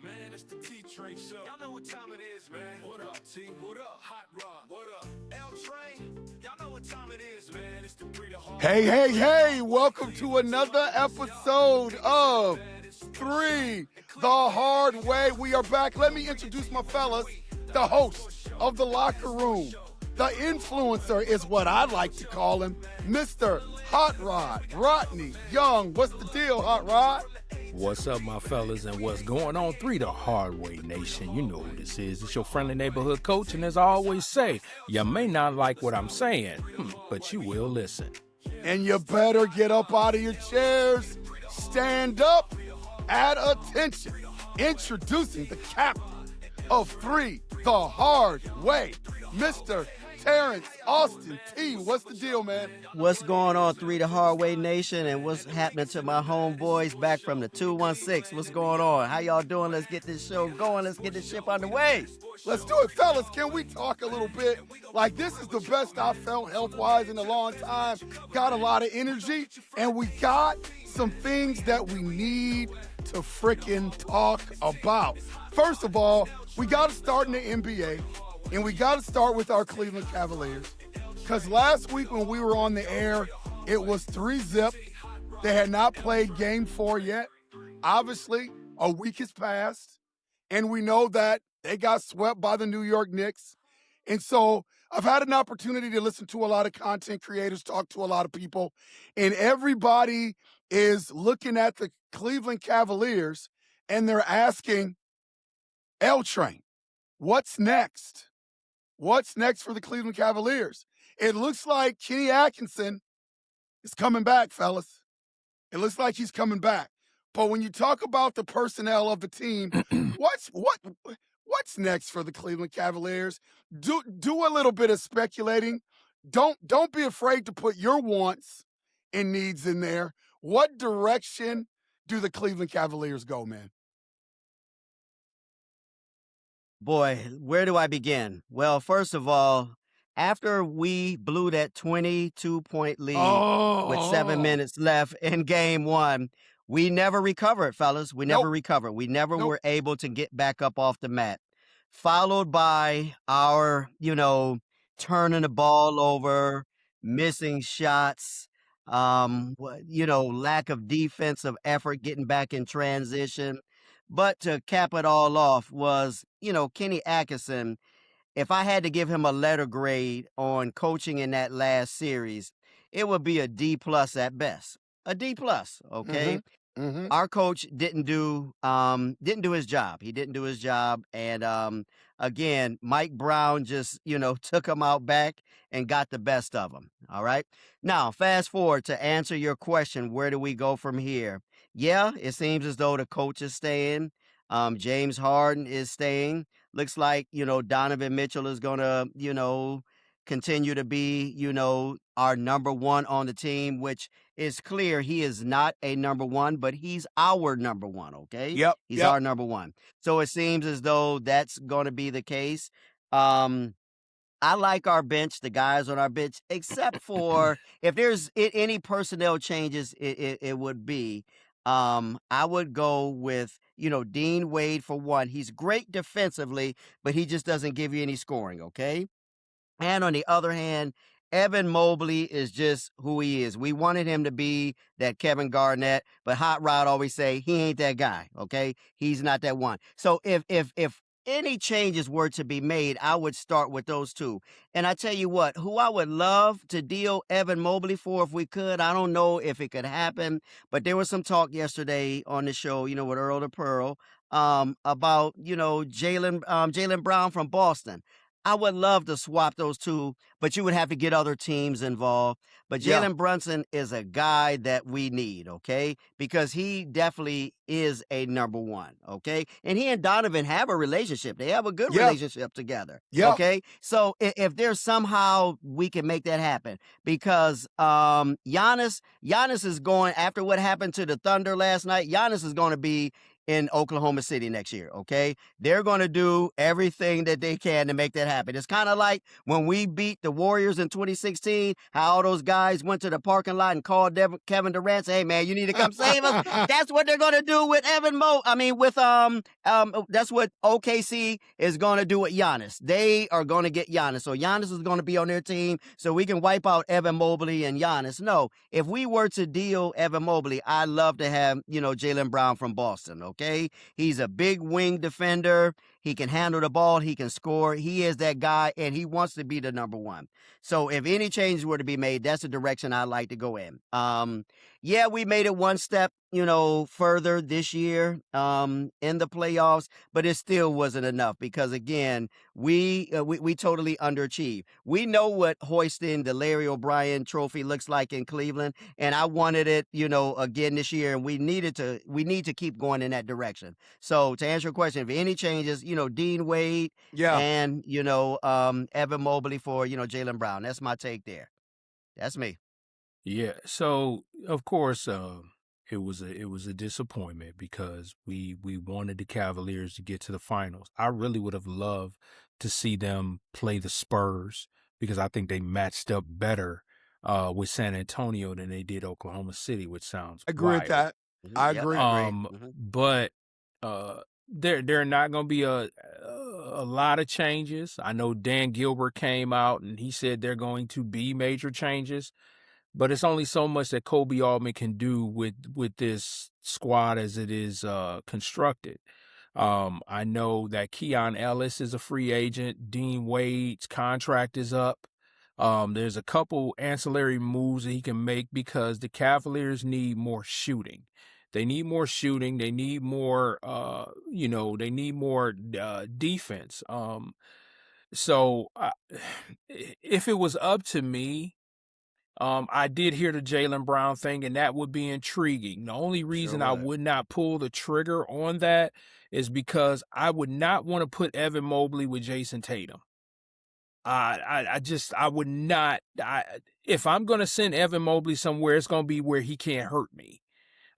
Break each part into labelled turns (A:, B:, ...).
A: Man, it's the T-Train Show. Y'all know what time it is, man. What up, T? What up? Hot Rod. What up? L-Train. Y'all know what time it is, man. It's the Three to Hard.
B: Hey, welcome to another episode of Three the Hard Way. We are back. Let me introduce my fellas, the host of The Locker Room. The influencer is what I like to call him, Mr. Hot Rod, Rodney Young. What's the deal, Hot Rod?
C: What's up, my fellas, and what's going on? Three the Hard Way Nation. You know who this is. It's your friendly neighborhood coach, and as I always say, you may not like what I'm saying, but you will listen.
B: And you better get up out of your chairs, stand up, at attention. Introducing the captain of Three the Hard Way, Mr. Terrence Austin T. What's the deal, man?
D: What's going on, Three the Hard Way Nation, and what's happening to my homeboys back from the 216? What's going on? How y'all doing? Let's get this show going. Let's get this ship underway.
B: Let's do it, fellas. Can we talk a little bit? Like, this is the best I've felt health-wise in a long time. Got a lot of energy, and we got some things that we need to frickin' talk about. First of all, we got to start in the NBA. And we got to start with our Cleveland Cavaliers. Because last week when we were on the air, it was 3-0. They had not played Game 4 yet. Obviously, a week has passed. And we know that they got swept by the New York Knicks. And so I've had an opportunity to listen to a lot of content creators, talk to a lot of people. And everybody is looking at the Cleveland Cavaliers and they're asking, L-Train, what's next? What's next for the Cleveland Cavaliers? It looks like Kenny Atkinson is coming back, fellas. It looks like he's coming back. But when you talk about the personnel of the team, what's next for the Cleveland Cavaliers? Do a little bit of speculating. Don't be afraid to put your wants and needs in there. What direction do the Cleveland Cavaliers go, man?
D: Boy, where do I begin? Well, first of all, after we blew that 22-point lead with 7 minutes left in Game 1, we never recovered, fellas. We never recovered. We never were able to get back up off the mat. Followed by our, turning the ball over, missing shots, lack of defensive effort, getting back in transition. But to cap it all off was, Kenny Atkinson. If I had to give him a letter grade on coaching in that last series, it would be a D+ at best. A D+, okay?
B: Mm-hmm.
D: Our coach didn't do his job. He didn't do his job. And again, Mike Brown just, took him out back and got the best of him. All right. Now, fast forward to answer your question, where do we go from here? Yeah, it seems as though the coach is staying. James Harden is staying. Looks like, Donovan Mitchell is going to, continue to be, our number one on the team, which is clear he is not a number one, but he's our number one, okay?
B: Yep.
D: He's our number one. So it seems as though that's going to be the case. I like our bench, the guys on our bench, except for if there's any personnel changes, it would be. I would go with, Dean Wade for one. He's great defensively, but he just doesn't give you any scoring, okay? And on the other hand, Evan Mobley is just who he is. We wanted him to be that Kevin Garnett, but Hot Rod always say he ain't that guy, okay? He's not that one. So if any changes were to be made, I would start with those two. And I tell you what, who I would love to deal Evan Mobley for if we could, I don't know if it could happen, but there was some talk yesterday on the show, with Earl the Pearl, about, Jalen Brown from Boston. I would love to swap those two, but you would have to get other teams involved. But Jalen Brunson is a guy that we need, okay? Because he definitely is a number one, okay? And he and Donovan have a relationship. They have a good relationship together, okay? So if there's somehow we can make that happen, because Giannis is going, after what happened to the Thunder last night, Giannis is going to be in Oklahoma City next year, okay? They're going to do everything that they can to make that happen. It's kind of like when we beat the Warriors in 2016, how all those guys went to the parking lot and called Kevin Durant, say, hey, man, you need to come save us. That's what they're going to do with that's what OKC is going to do with Giannis. They are going to get Giannis. So Giannis is going to be on their team so we can wipe out Evan Mobley and Giannis. No, if we were to deal Evan Mobley, I'd love to have, Jalen Brown from Boston, okay? He's a big wing defender. He can handle the ball. He can score. He is that guy, and he wants to be the number one. So if any changes were to be made, that's the direction I'd like to go in. Yeah, we made it one step, further this year in the playoffs, but it still wasn't enough because, again, we totally underachieved. We know what hoisting the Larry O'Brien trophy looks like in Cleveland, and I wanted it, again this year, and we need to keep going in that direction. So to answer your question, if any changes, Dean Wade and, Evan Mobley for, Jalen Brown. That's my take there. That's me.
C: Yeah. So of course, it was a disappointment because we wanted the Cavaliers to get to the finals. I really would have loved to see them play the Spurs because I think they matched up better with San Antonio than they did Oklahoma City, which sounds
B: I agree with
C: wild.
B: that. I
D: Yep,
B: agree.
C: But there are not going to be a lot of changes. I know Dan Gilbert came out and he said they're going to be major changes, but it's only so much that Kobe Altman can do with this squad as it is constructed. I know that Keon Ellis is a free agent. Dean Wade's contract is up. There's a couple ancillary moves that he can make because the Cavaliers need more shooting. They need more shooting. They need more, defense. So if it was up to me, I did hear the Jalen Brown thing, and that would be intriguing. The only reason I would not pull the trigger on that is because I would not want to put Evan Mobley with Jason Tatum. I would not. If I'm going to send Evan Mobley somewhere, it's going to be where he can't hurt me.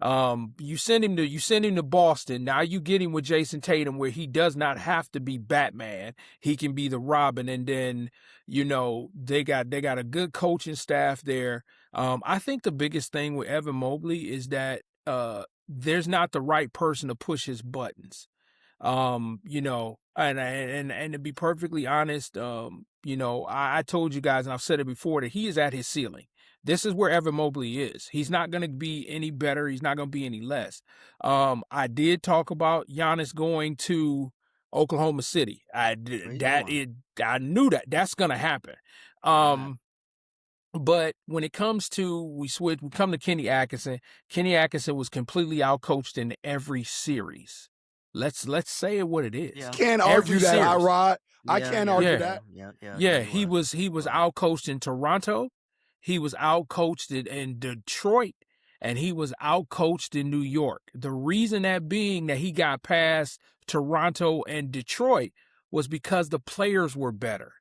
C: You send him to Boston. Now you get him with Jason Tatum where he does not have to be Batman. He can be the Robin. And then, they got a good coaching staff there. I think the biggest thing with Evan Mobley is that, there's not the right person to push his buttons. And to be perfectly honest, I told you guys, and I've said it before, that he is at his ceiling. This is where Evan Mobley is. He's not going to be any better. He's not going to be any less. I did talk about Giannis going to Oklahoma City. I knew that that's going to happen. But when it comes to, we come to Kenny Atkinson. Kenny Atkinson was completely outcoached in every series. Let's say it what it is.
D: Yeah.
B: Can't argue that, Rod. I can't argue that.
C: Yeah, he was outcoached in Toronto. He was outcoached in Detroit, and he was outcoached in New York. The reason that being that he got past Toronto and Detroit was because the players were better.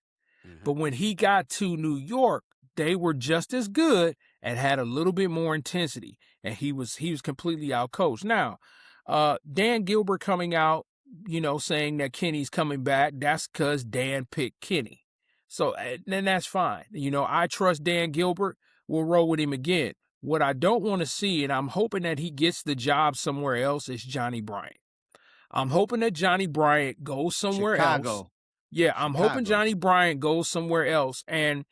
C: Mm-hmm. But when he got to New York, they were just as good and had a little bit more intensity, and he was completely outcoached. Now, Dan Gilbert coming out, saying that Kenny's coming back, that's because Dan picked Kenny. So then that's fine. I trust Dan Gilbert. We'll roll with him again. What I don't want to see, and I'm hoping that he gets the job somewhere else, is Johnny Bryant. I'm hoping that Johnny Bryant goes somewhere else. Yeah, I'm hoping Johnny Bryant goes somewhere else. And,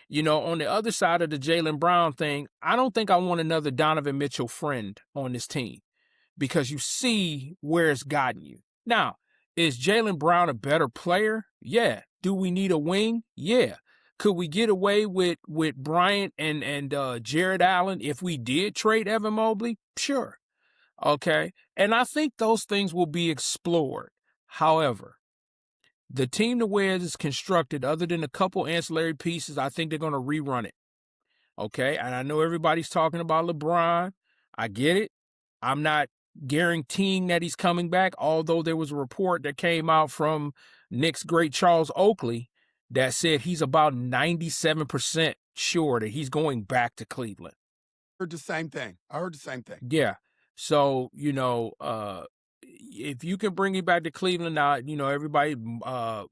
C: on the other side of the Jalen Brown thing, I don't think I want another Donovan Mitchell friend on this team because you see where it's gotten you. Now, is Jalen Brown a better player? Yeah. Do we need a wing? Yeah. Could we get away with Bryant and Jared Allen if we did trade Evan Mobley? Sure. Okay. And I think those things will be explored. However, the team the way it is constructed, other than a couple ancillary pieces, I think they're going to rerun it. Okay. And I know everybody's talking about LeBron. I get it. I'm not guaranteeing that he's coming back, although there was a report that came out from Knicks great Charles Oakley that said he's about 97% sure that he's going back to Cleveland.
B: I heard the same thing.
C: Yeah. So, if you can bring him back to Cleveland now, everybody, Brian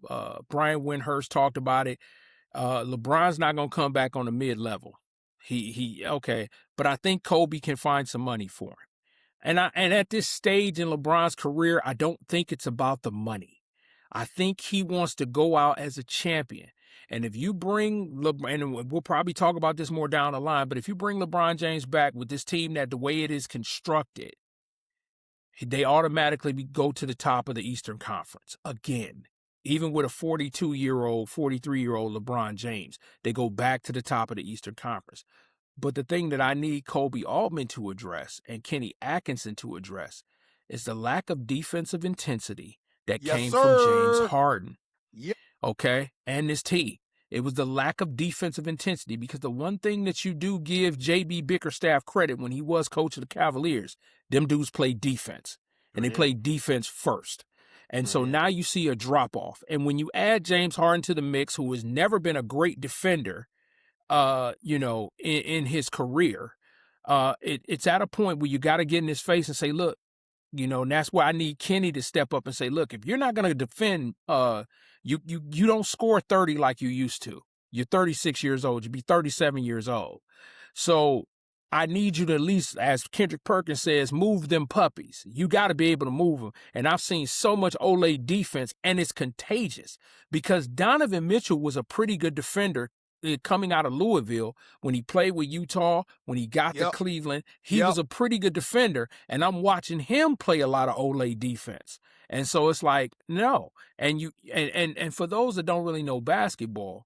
C: Windhurst talked about it. LeBron's not going to come back on the mid-level. Okay. But I think Kobe can find some money for him. And at this stage in LeBron's career, I don't think it's about the money. I think he wants to go out as a champion. And if you bring LeBron, and we'll probably talk about this more down the line, but if you bring LeBron James back with this team that the way it is constructed, they automatically go to the top of the Eastern Conference again. Even with a 42-year-old, 43-year-old LeBron James, they go back to the top of the Eastern Conference. But the thing that I need Kobe Altman to address and Kenny Atkinson to address is the lack of defensive intensity that came from James Harden.
B: Yep.
C: Okay? And this team. It was the lack of defensive intensity, because the one thing that you do give J.B. Bickerstaff credit when he was coach of the Cavaliers, them dudes played defense. And they played defense first. And so now you see a drop-off. And when you add James Harden to the mix, who has never been a great defender, in his career, it's at a point where you got to get in his face and say, look, and that's why I need Kenny to step up and say, look, if you're not going to defend, you don't score 30 like you used to. You're 36 years old. You'd be 37 years old. So I need you to at least, as Kendrick Perkins says, move them puppies. You got to be able to move them. And I've seen so much Olay defense, and it's contagious, because Donovan Mitchell was a pretty good defender coming out of Louisville. When he played with Utah, when he got to Cleveland, he was a pretty good defender, and I'm watching him play a lot of Olay defense. And so it's like, no. And for those that don't really know basketball,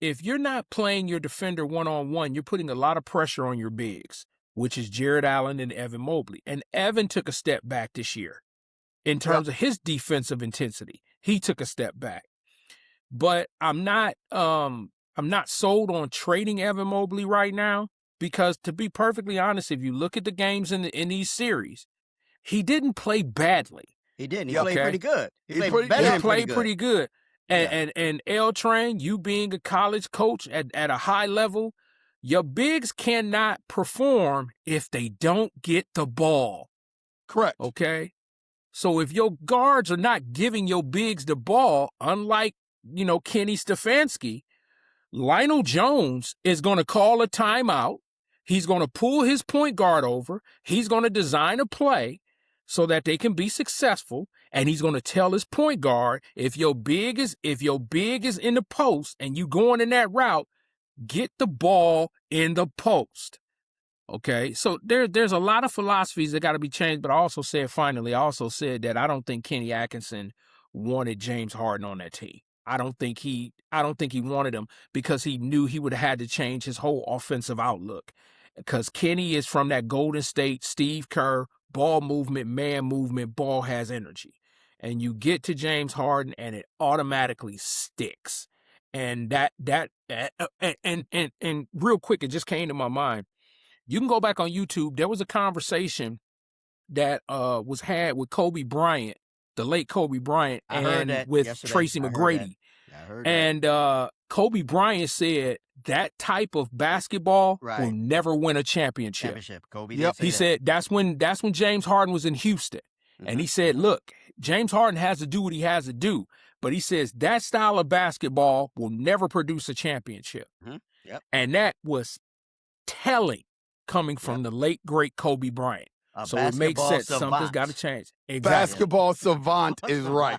C: if you're not playing your defender one-on-one, you're putting a lot of pressure on your bigs, which is Jared Allen and Evan Mobley. And Evan took a step back this year in terms of his defensive intensity. He took a step back. But I'm not sold on trading Evan Mobley right now, because, to be perfectly honest, if you look at the games in these series, he didn't play badly.
D: He didn't. He played pretty good. He played
C: pretty good. And L Train, you being a college coach at a high level, your bigs cannot perform if they don't get the ball.
B: Correct.
C: Okay? So if your guards are not giving your bigs the ball, unlike, Kenny Stefanski, Lionel Jones is going to call a timeout. He's going to pull his point guard over. He's going to design a play so that they can be successful. And he's going to tell his point guard, if your big is in the post and you going in that route, get the ball in the post. Okay, so there's a lot of philosophies that got to be changed. But I also said that I don't think Kenny Atkinson wanted James Harden on that team. I don't think he wanted him, because he knew he would have had to change his whole offensive outlook. Because Kenny is from that Golden State, Steve Kerr, ball movement, man movement, ball has energy. And you get to James Harden and it automatically sticks. And and real quick, it just came to my mind. You can go back on YouTube. There was a conversation that was had with Kobe Bryant, the late Kobe Bryant, and with yesterday. Tracy McGrady. And Kobe Bryant said that type of basketball will never win a championship.
D: Kobe
C: he said that's when James Harden was in Houston. Mm-hmm. And he said, look, James Harden has to do what he has to do. But he says that style of basketball will never produce a championship.
D: Mm-hmm. Yep.
C: And that was telling, coming from the late, great Kobe Bryant. So it makes sense. Savant. Something's got to change. Exactly.
B: Basketball savant is right.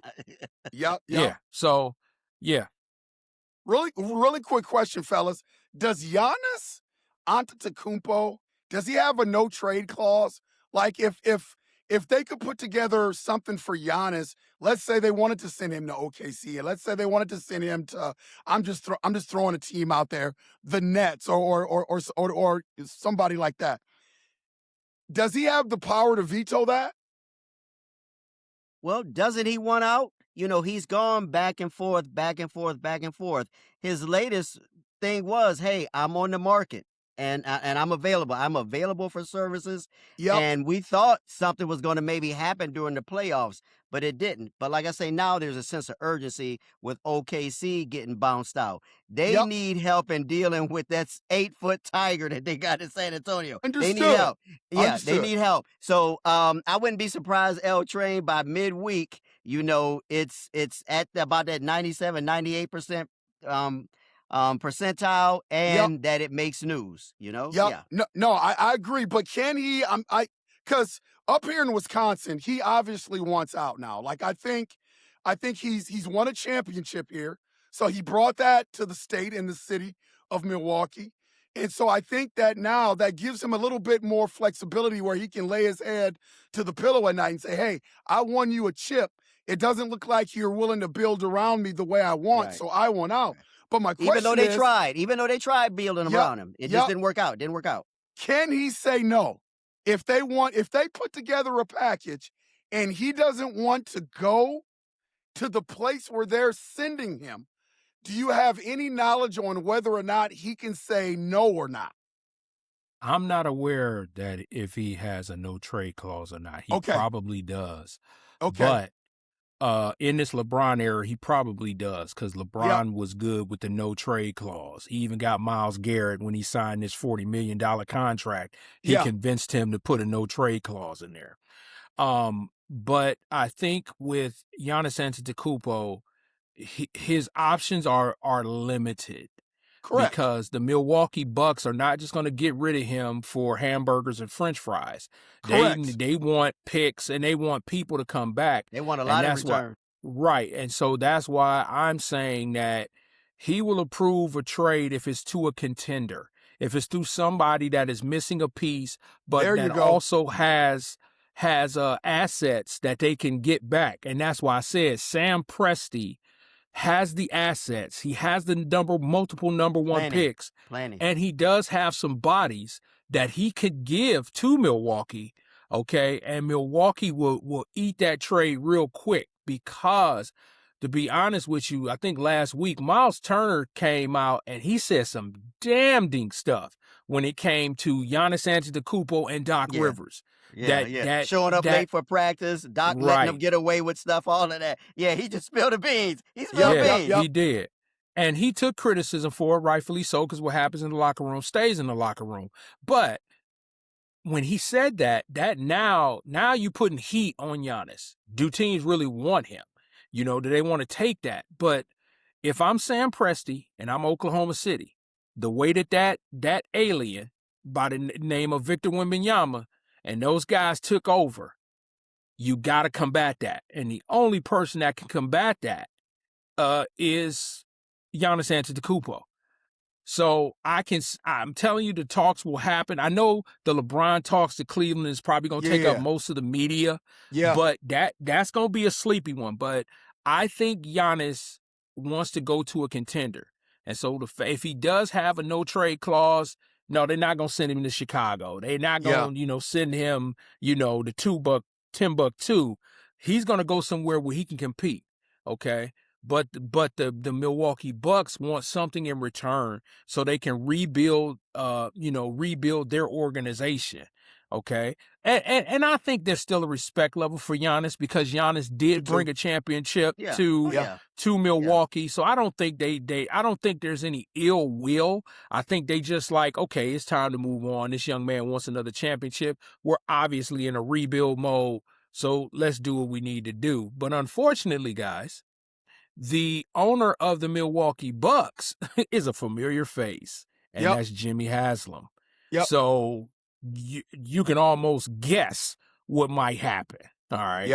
B: Yep.
C: Yeah. So, yeah.
B: Really quick question, fellas. Does Giannis Antetokounmpo, does he have a no trade clause? Like if they could put together something for Giannis, let's say they wanted to send him to OKC, and let's say they wanted to send him to, I'm just throwing a team out there, the Nets or somebody like that. Does he have the power to veto that?
D: Well, doesn't he want out? He's gone back and forth, back and forth, back and forth. His latest thing was, hey, I'm on the market. and I'm available. I'm available for services.
B: Yep.
D: And we thought something was going to maybe happen during the playoffs, but it didn't. But like I say, now there's a sense of urgency with OKC getting bounced out. They
B: Yep.
D: need help in dealing with that 8-foot tiger that they got in San Antonio. They need
B: Understood.
D: help. Yeah,
B: Understood.
D: they need help. So I wouldn't be surprised, L Train, by midweek, it's at about that 97, 98% percentile, and that it makes news,
B: Yep.
D: Yeah.
B: No, I agree. But can he? Because up here in Wisconsin, he obviously wants out now. Like I think he's won a championship here, so he brought that to the state and the city of Milwaukee, and so I think that now that gives him a little bit more flexibility where he can lay his head to the pillow at night and say, "Hey, I won you a chip. It doesn't look like you're willing to build around me the way I want,
D: Right.
B: so I want out."
D: Right.
B: But my question
D: Even though they tried building
B: Yep,
D: around him, it
B: yep.
D: just didn't work out. Didn't work out.
B: Can he say no? If they put together a package and he doesn't want to go to the place where they're sending him, do you have any knowledge on whether or not he can say no or not?
C: I'm not aware that if he has a no trade clause or not. He
B: Okay.
C: probably does.
B: Okay.
C: But in this LeBron era, he probably does because LeBron was good with the no trade clause. He even got Myles Garrett when he signed this $40 million contract. He
B: Yeah.
C: convinced him to put a no trade clause in there. But I think with Giannis Antetokounmpo, his options are limited.
B: Correct.
C: Because the Milwaukee Bucks are not just going to get rid of him for hamburgers and French fries.
B: Correct.
C: They want picks and they want people to come back.
D: They want a lot in return.
C: Right. And so that's why I'm saying that he will approve a trade if it's to a contender, if it's through somebody that is missing a piece, but
B: There you
C: that
B: go.
C: also has assets that they can get back. And that's why I said Sam Presti has the assets. He has the multiple number one picks. And he does have some bodies that he could give to Milwaukee. Okay. And Milwaukee will eat that trade real quick because, to be honest with you, I think last week Miles Turner came out and he said some damning stuff when it came to Giannis Antetokounmpo and Doc Rivers.
D: Yeah. Showing up late for practice, Doc letting him get away with stuff, all of that. Yeah, he just spilled the beans. He spilled the beans.
C: He did. And he took criticism for it, rightfully so, because what happens in the locker room stays in the locker room. But when he said that now you're putting heat on Giannis. Do teams really want him? Do they want to take that? But if I'm Sam Presti and I'm Oklahoma City, the way that alien by the name of Victor Wembanyama and those guys took over, you got to combat that. And the only person that can combat that is Giannis Antetokounmpo. So I'm telling you, the talks will happen. I know the LeBron talks to Cleveland is probably going to take up most of the media.
B: Yeah.
C: But that's going to be a sleepy one. But I think Giannis wants to go to a contender. And so if he does have a no trade clause, no, they're not going to send him to Chicago. They're not going to, send him, the $10-2. He's going to go somewhere where he can compete. Okay. But the Milwaukee Bucks want something in return so they can rebuild their organization. Okay. And I think there's still a respect level for Giannis because Giannis did bring a championship to Milwaukee. So I don't think I don't think there's any ill will. I think they just like, okay, it's time to move on. This young man wants another championship. We're obviously in a rebuild mode. So let's do what we need to do. But unfortunately, guys, the owner of the Milwaukee Bucks is a familiar face, and that's Jimmy Haslam.
B: Yep.
C: So you can almost guess what might happen. All right.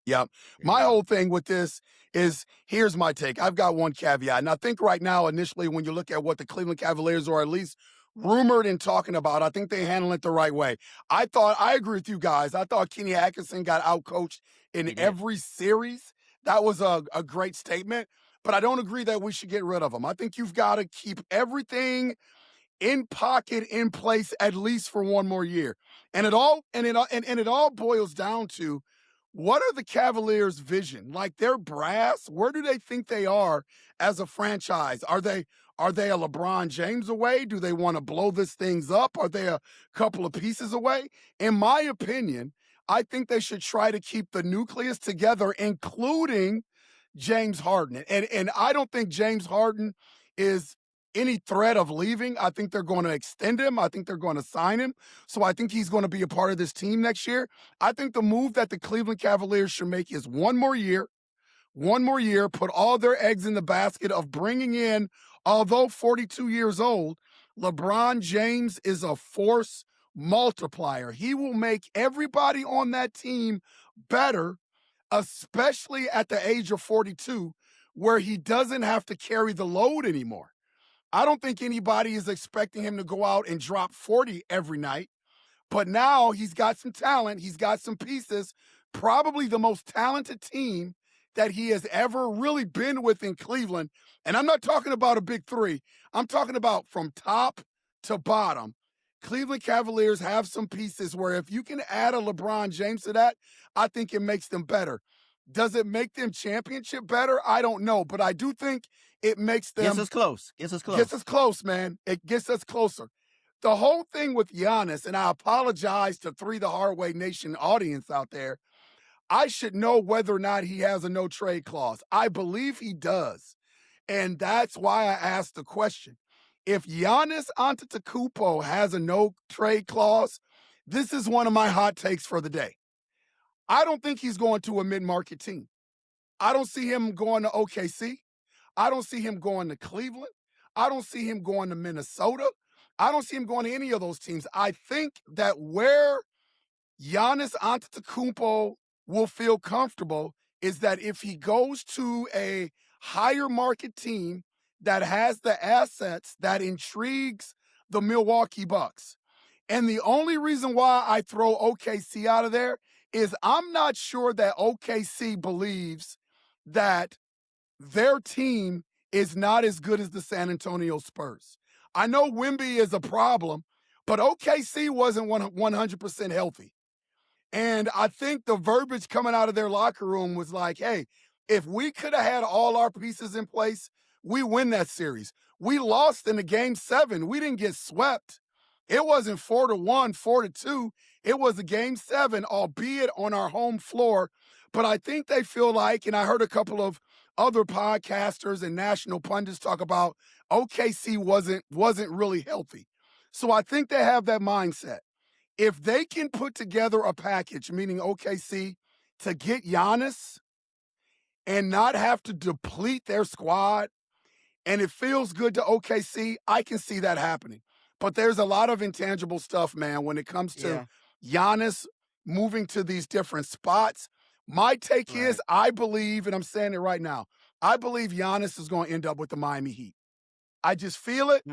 B: Yep. My whole thing with this is, here's my take. I've got one caveat. And I think right now, initially, when you look at what the Cleveland Cavaliers are at least rumored and talking about, I think they handle it the right way. I agree with you guys. I thought Kenny Atkinson got outcoached in every series. That was a great statement, but I don't agree that we should get rid of him. I think you've got to keep everything in pocket, in place, at least for one more year. And it all boils down to, what are the Cavaliers' vision? Like, their brass, where do they think they are as a franchise? Are they Are they a LeBron James away? Do they want to blow this things up? Are they a couple of pieces away? In my opinion, I think they should try to keep the nucleus together, including James Harden. And I don't think James Harden is any threat of leaving. I think they're going to extend him. I think they're going to sign him. So I think he's going to be a part of this team next year. I think the move that the Cleveland Cavaliers should make is one more year, put all their eggs in the basket of bringing in, although 42 years old, LeBron James is a force multiplier. He will make everybody on that team better, especially at the age of 42, where he doesn't have to carry the load anymore. I don't think anybody is expecting him to go out and drop 40 every night, but now he's got some talent. He's got some pieces, probably the most talented team that he has ever really been with in Cleveland. And I'm not talking about a big three. I'm talking about from top to bottom. Cleveland Cavaliers have some pieces where if you can add a LeBron James to that, I think it makes them better. Does it make them championship better? I don't know, but I do think it makes them.
D: Gets us close.
B: Gets us close, man. It gets us closer. The whole thing with Giannis, and I apologize to the Hard Way Nation audience out there, I should know whether or not he has a no trade clause. I believe he does. And that's why I asked the question. If Giannis Antetokounmpo has a no trade clause, this is one of my hot takes for the day. I don't think he's going to a mid-market team. I don't see him going to OKC. I don't see him going to Cleveland. I don't see him going to Minnesota. I don't see him going to any of those teams. I think that where Giannis Antetokounmpo will feel comfortable is that if he goes to a higher market team that has the assets that intrigues the Milwaukee Bucks. And the only reason why I throw OKC out of there is I'm not sure that OKC believes that their team is not as good as the San Antonio Spurs. I know Wemby is a problem, but OKC wasn't 100% healthy. And I think the verbiage coming out of their locker room was like, hey, if we could have had all our pieces in place, we win that series. We lost in the game 7. We didn't get swept. It wasn't 4-1, 4-2. It was a game 7, albeit on our home floor. But I think they feel like, and I heard a couple of other podcasters and national pundits talk about OKC wasn't really healthy. So I think they have that mindset. If they can put together a package, meaning OKC, to get Giannis and not have to deplete their squad, and it feels good to OKC, I can see that happening. But there's a lot of intangible stuff, man, when it comes to Giannis moving to these different spots. My take is I believe, and I'm saying it right now, I believe Giannis is going to end up with the Miami Heat. I just feel it.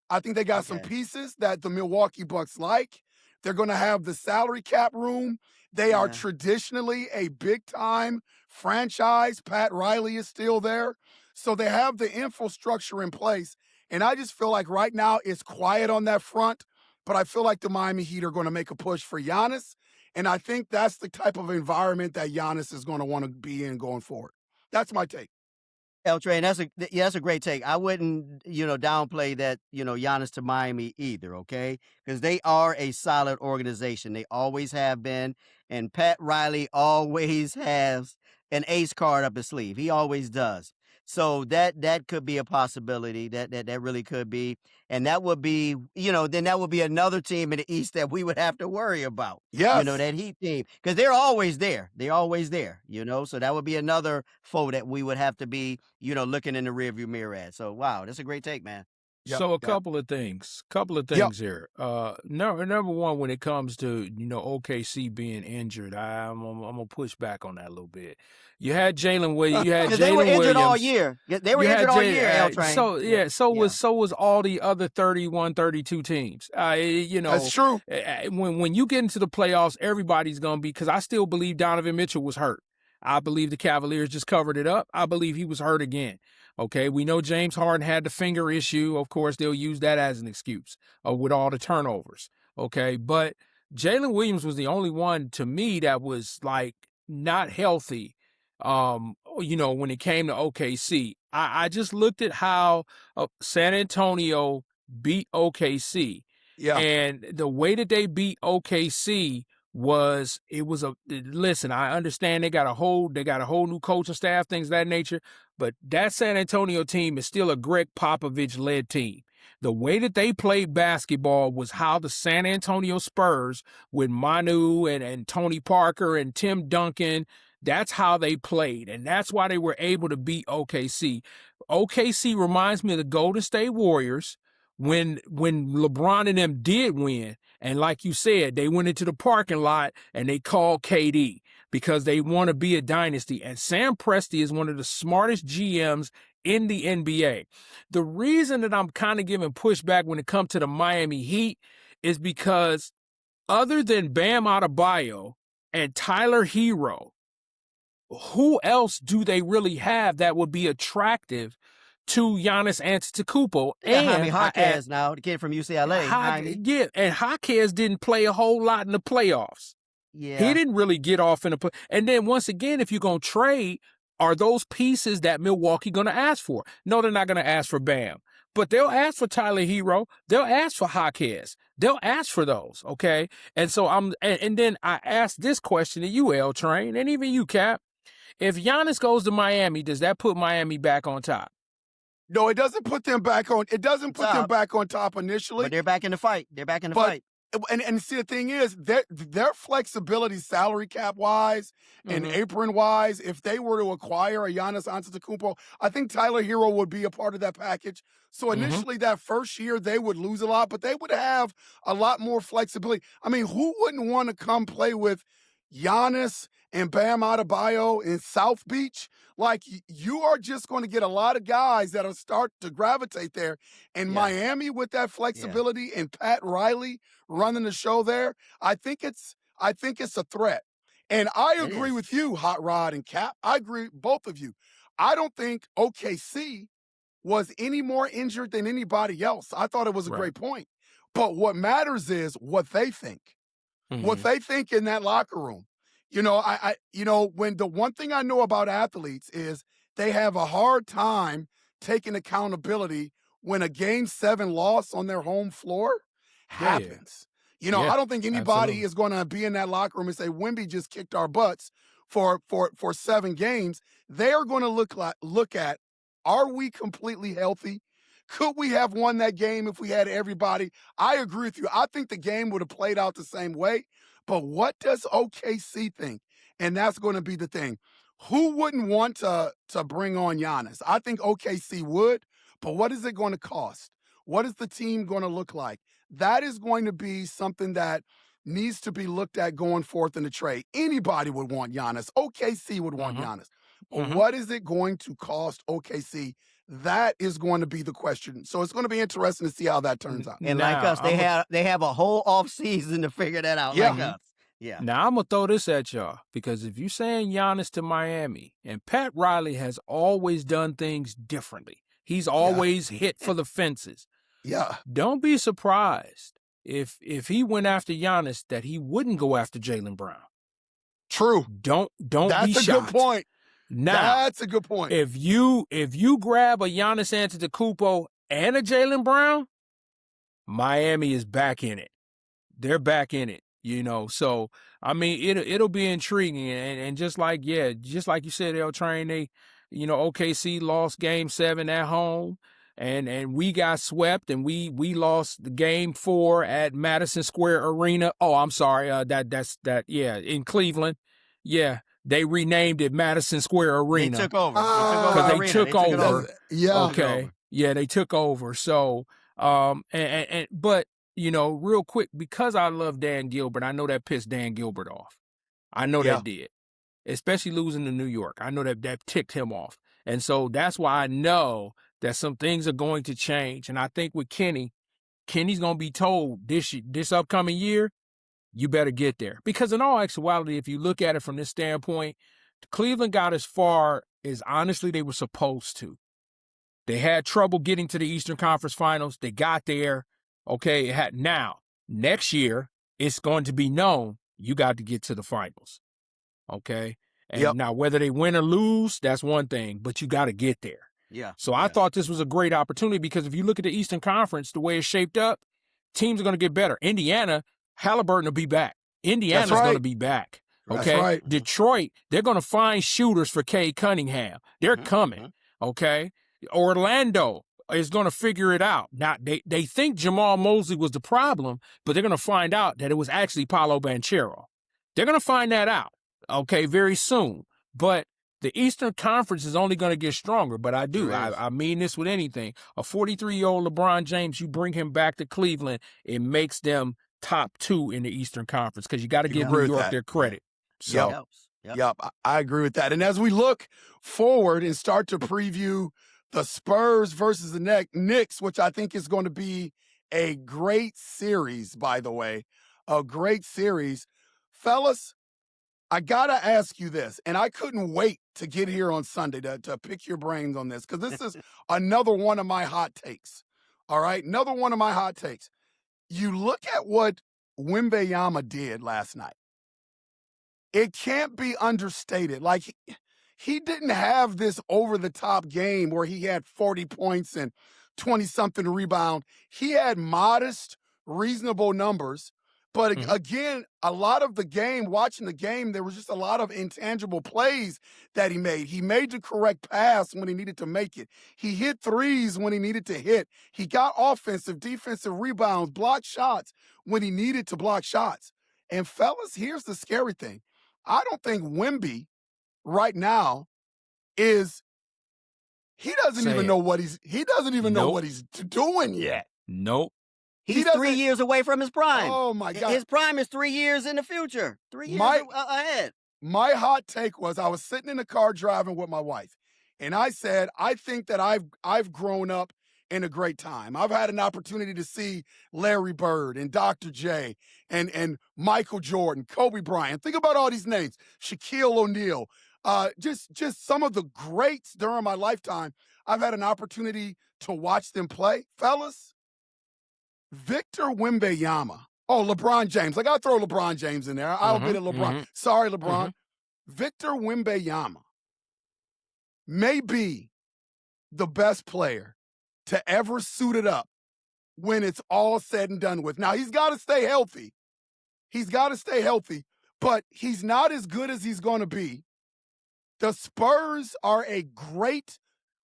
B: I think they got some pieces that the Milwaukee Bucks like. They're going to have the salary cap room. They are traditionally a big-time franchise. Pat Riley is still there. So they have the infrastructure in place. And I just feel like right now it's quiet on that front, but I feel like the Miami Heat are going to make a push for Giannis. And I think that's the type of environment that Giannis is going to want to be in going forward. That's my take.
D: L-Train, that's a great take. I wouldn't, downplay that, Giannis to Miami either, okay? Because they are a solid organization. They always have been. And Pat Riley always has an ace card up his sleeve. He always does. So that could be a possibility. That really could be. And that would be, then that would be another team in the East that we would have to worry about.
B: Yes.
D: That Heat team. Because they're always there. They're always there, So that would be another foe that we would have to be, looking in the rearview mirror at. So, wow, that's a great take, man.
C: So a couple of things here. Number one, when it comes to OKC being injured, I'm gonna push back on that a little bit. You had Jalen Williams. You had Jalen
D: they were injured
C: Williams.
D: all year. They were injured all year. L-Train.
C: So was all the other 31, 32 teams.
B: That's true.
C: When you get into the playoffs, everybody's gonna be, because I still believe Donovan Mitchell was hurt. I believe the Cavaliers just covered it up. I believe he was hurt again. Okay, we know James Harden had the finger issue. Of course, they'll use that as an excuse with all the turnovers. Okay, but Jalen Williams was the only one to me that was like not healthy when it came to OKC, I just looked at how San Antonio beat OKC.
B: Yeah.
C: And the way that they beat OKC listen, I understand they got a whole new coaching staff, things of that nature, but that San Antonio team is still a Greg Popovich led team. The way that they played basketball was how the San Antonio Spurs with Manu and Tony Parker and Tim Duncan, that's how they played. And that's why they were able to beat OKC. OKC reminds me of the Golden State Warriors when LeBron and them did win. And like you said, they went into the parking lot and they called KD because they want to be a dynasty. And Sam Presti is one of the smartest GMs in the NBA. The reason that I'm kind of giving pushback when it comes to the Miami Heat is because other than Bam Adebayo and Tyler Hero, who else do they really have that would be attractive to Giannis Antetokounmpo?
D: Jaime Jaquez now, the kid from UCLA.
C: Yeah, and Jaquez didn't play a whole lot in the playoffs.
D: Yeah.
C: He didn't really get off in the play. And then once again, if you're going to trade, are those pieces that Milwaukee going to ask for? No, they're not going to ask for Bam. But they'll ask for Tyler Hero. They'll ask for Jaquez. They'll ask for those, okay? And so and then I asked this question to you, L Train, and even you, Cap. If Giannis goes to Miami, does that put Miami back on top?
B: No, it doesn't put them back on. It doesn't put them back on top initially.
D: But they're back in the fight. Fight.
B: And see, the thing is, their flexibility, salary cap wise and apron wise, if they were to acquire a Giannis Antetokounmpo, I think Tyler Hero would be a part of that package. So initially, that first year, they would lose a lot, but they would have a lot more flexibility. I mean, who wouldn't want to come play with Giannis and Bam Adebayo in South Beach? Like, you are just going to get a lot of guys that'll start to gravitate there. And Miami with that flexibility and Pat Riley running the show there, I think it's a threat. And I agree with you, Hot Rod and Cap. I agree, both of you. I don't think OKC was any more injured than anybody else. I thought it was a great point. But what matters is what they think. What they think in that locker room. When the one thing I know about athletes is they have a hard time taking accountability when a Game 7 loss on their home floor happens. I don't think anybody is going to be in that locker room and say, Wemby just kicked our butts for 7 games. They are going to look at, are we completely healthy? Could we have won that game if we had everybody? I agree with you. I think the game would have played out the same way. But what does OKC think? And that's going to be the thing. Who wouldn't want to bring on Giannis? I think OKC would, but what is it going to cost? What is the team going to look like? That is going to be something that needs to be looked at going forth in the trade. Anybody would want Giannis. OKC would want Giannis. But what is it going to cost OKC? That is going to be the question. So it's going to be interesting to see how that turns out.
D: And like us, they have a whole offseason to figure that out.
B: Yeah.
D: Like us. Yeah.
C: Now, I'm going to throw this at y'all, because if you're saying Giannis to Miami, and Pat Riley has always done things differently, he's always hit for the fences.
B: Yeah.
C: Don't be surprised if he went after Giannis that he wouldn't go after Jalen Brown.
B: True.
C: Don't
B: That's
C: be shocked.
B: That's a good point.
C: Now,
B: that's a good point.
C: If you grab a Giannis Antetokounmpo and a Jalen Brown, Miami is back in it. They're back in it, So, I mean, it'll be intriguing. And just like you said, L Train, they, OKC lost Game 7 at home, and we got swept, and we lost the Game 4 at Madison Square Arena. Oh, I'm sorry, in Cleveland. Yeah. They renamed it Madison Square Arena.
D: They took over.
C: Because they took over.
B: Yeah.
C: Okay. Yeah, they took over. So, but, real quick, because I love Dan Gilbert, I know that pissed Dan Gilbert off. I know that did. Especially losing to New York. I know that ticked him off. And so that's why I know that some things are going to change. And I think with Kenny's going to be told this upcoming year, you better get there. Because in all actuality, if you look at it from this standpoint, Cleveland got as far as honestly they were supposed to. They had trouble getting to the Eastern Conference Finals. They got there. Okay, now, next year, it's going to be known you got to get to the finals. Okay? And now whether they win or lose, that's one thing, but you got to get there.
D: Yeah.
C: So I thought this was a great opportunity because if you look at the Eastern Conference, the way it's shaped up, teams are going to get better. Indiana, Halliburton will be back. Indiana's going to be back. Okay.
B: That's right.
C: Detroit, they're going to find shooters for Cade Cunningham. They're coming. Okay. Orlando is going to figure it out. Now, they think Jamal Mosley was the problem, but they're going to find out that it was actually Paolo Banchero. They're going to find that out, okay, very soon. But the Eastern Conference is only going to get stronger. But I mean this with anything. A 43-year-old LeBron James, you bring him back to Cleveland, it makes them top 2 in the Eastern Conference because you got to give New York their credit. So,
B: Yep, I agree with that. And as we look forward and start to preview the Spurs versus the Knicks, which I think is going to be a great series, by the way, a great series. Fellas, I got to ask you this, and I couldn't wait to get here on Sunday to pick your brains on this because this is another one of my hot takes, all right? Another one of my hot takes. You look at what Wembanyama did last night. It can't be understated. Like, he didn't have this over-the-top game where he had 40 points and 20-something rebound. He had modest, reasonable numbers. But again, a lot of the game, watching the game, there was just a lot of intangible plays that he made. He made the correct pass when he needed to make it. He hit threes when he needed to hit. He got offensive, defensive rebounds, blocked shots when he needed to block shots. And fellas, here's the scary thing. I don't think Wemby right now he doesn't even know what he's doing yet.
C: Nope.
D: He's 3 years away from his prime.
B: Oh, my God.
D: His prime is 3 years in the future. 3 years ahead.
B: My hot take was I was sitting in the car driving with my wife, and I said, I think that I've grown up in a great time. I've had an opportunity to see Larry Bird and Dr. J and Michael Jordan, Kobe Bryant. Think about all these names. Shaquille O'Neal. Just some of the greats during my lifetime. I've had an opportunity to watch them play. Fellas, Victor Wembanyama. Oh, LeBron James. Like, I'll throw LeBron James in there. I'll admit it, LeBron. Sorry, LeBron. Victor Wembanyama may be the best player to ever suit it up when it's all said and done with. Now, he's got to stay healthy. But he's not as good as he's going to be. The Spurs are a great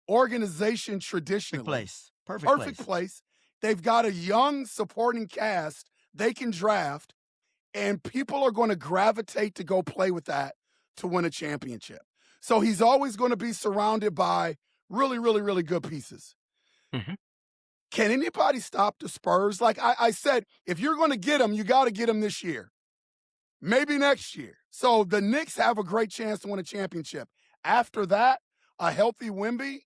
B: organization traditionally. Perfect place. They've got a young supporting cast they can draft, and people are going to gravitate to go play with that to win a championship. So he's always going to be surrounded by really, really, really good pieces. Can anybody stop the Spurs? Like I said, if you're going to get them, you got to get them this year. Maybe next year. So the Knicks have a great chance to win a championship. After that, a healthy Wemby,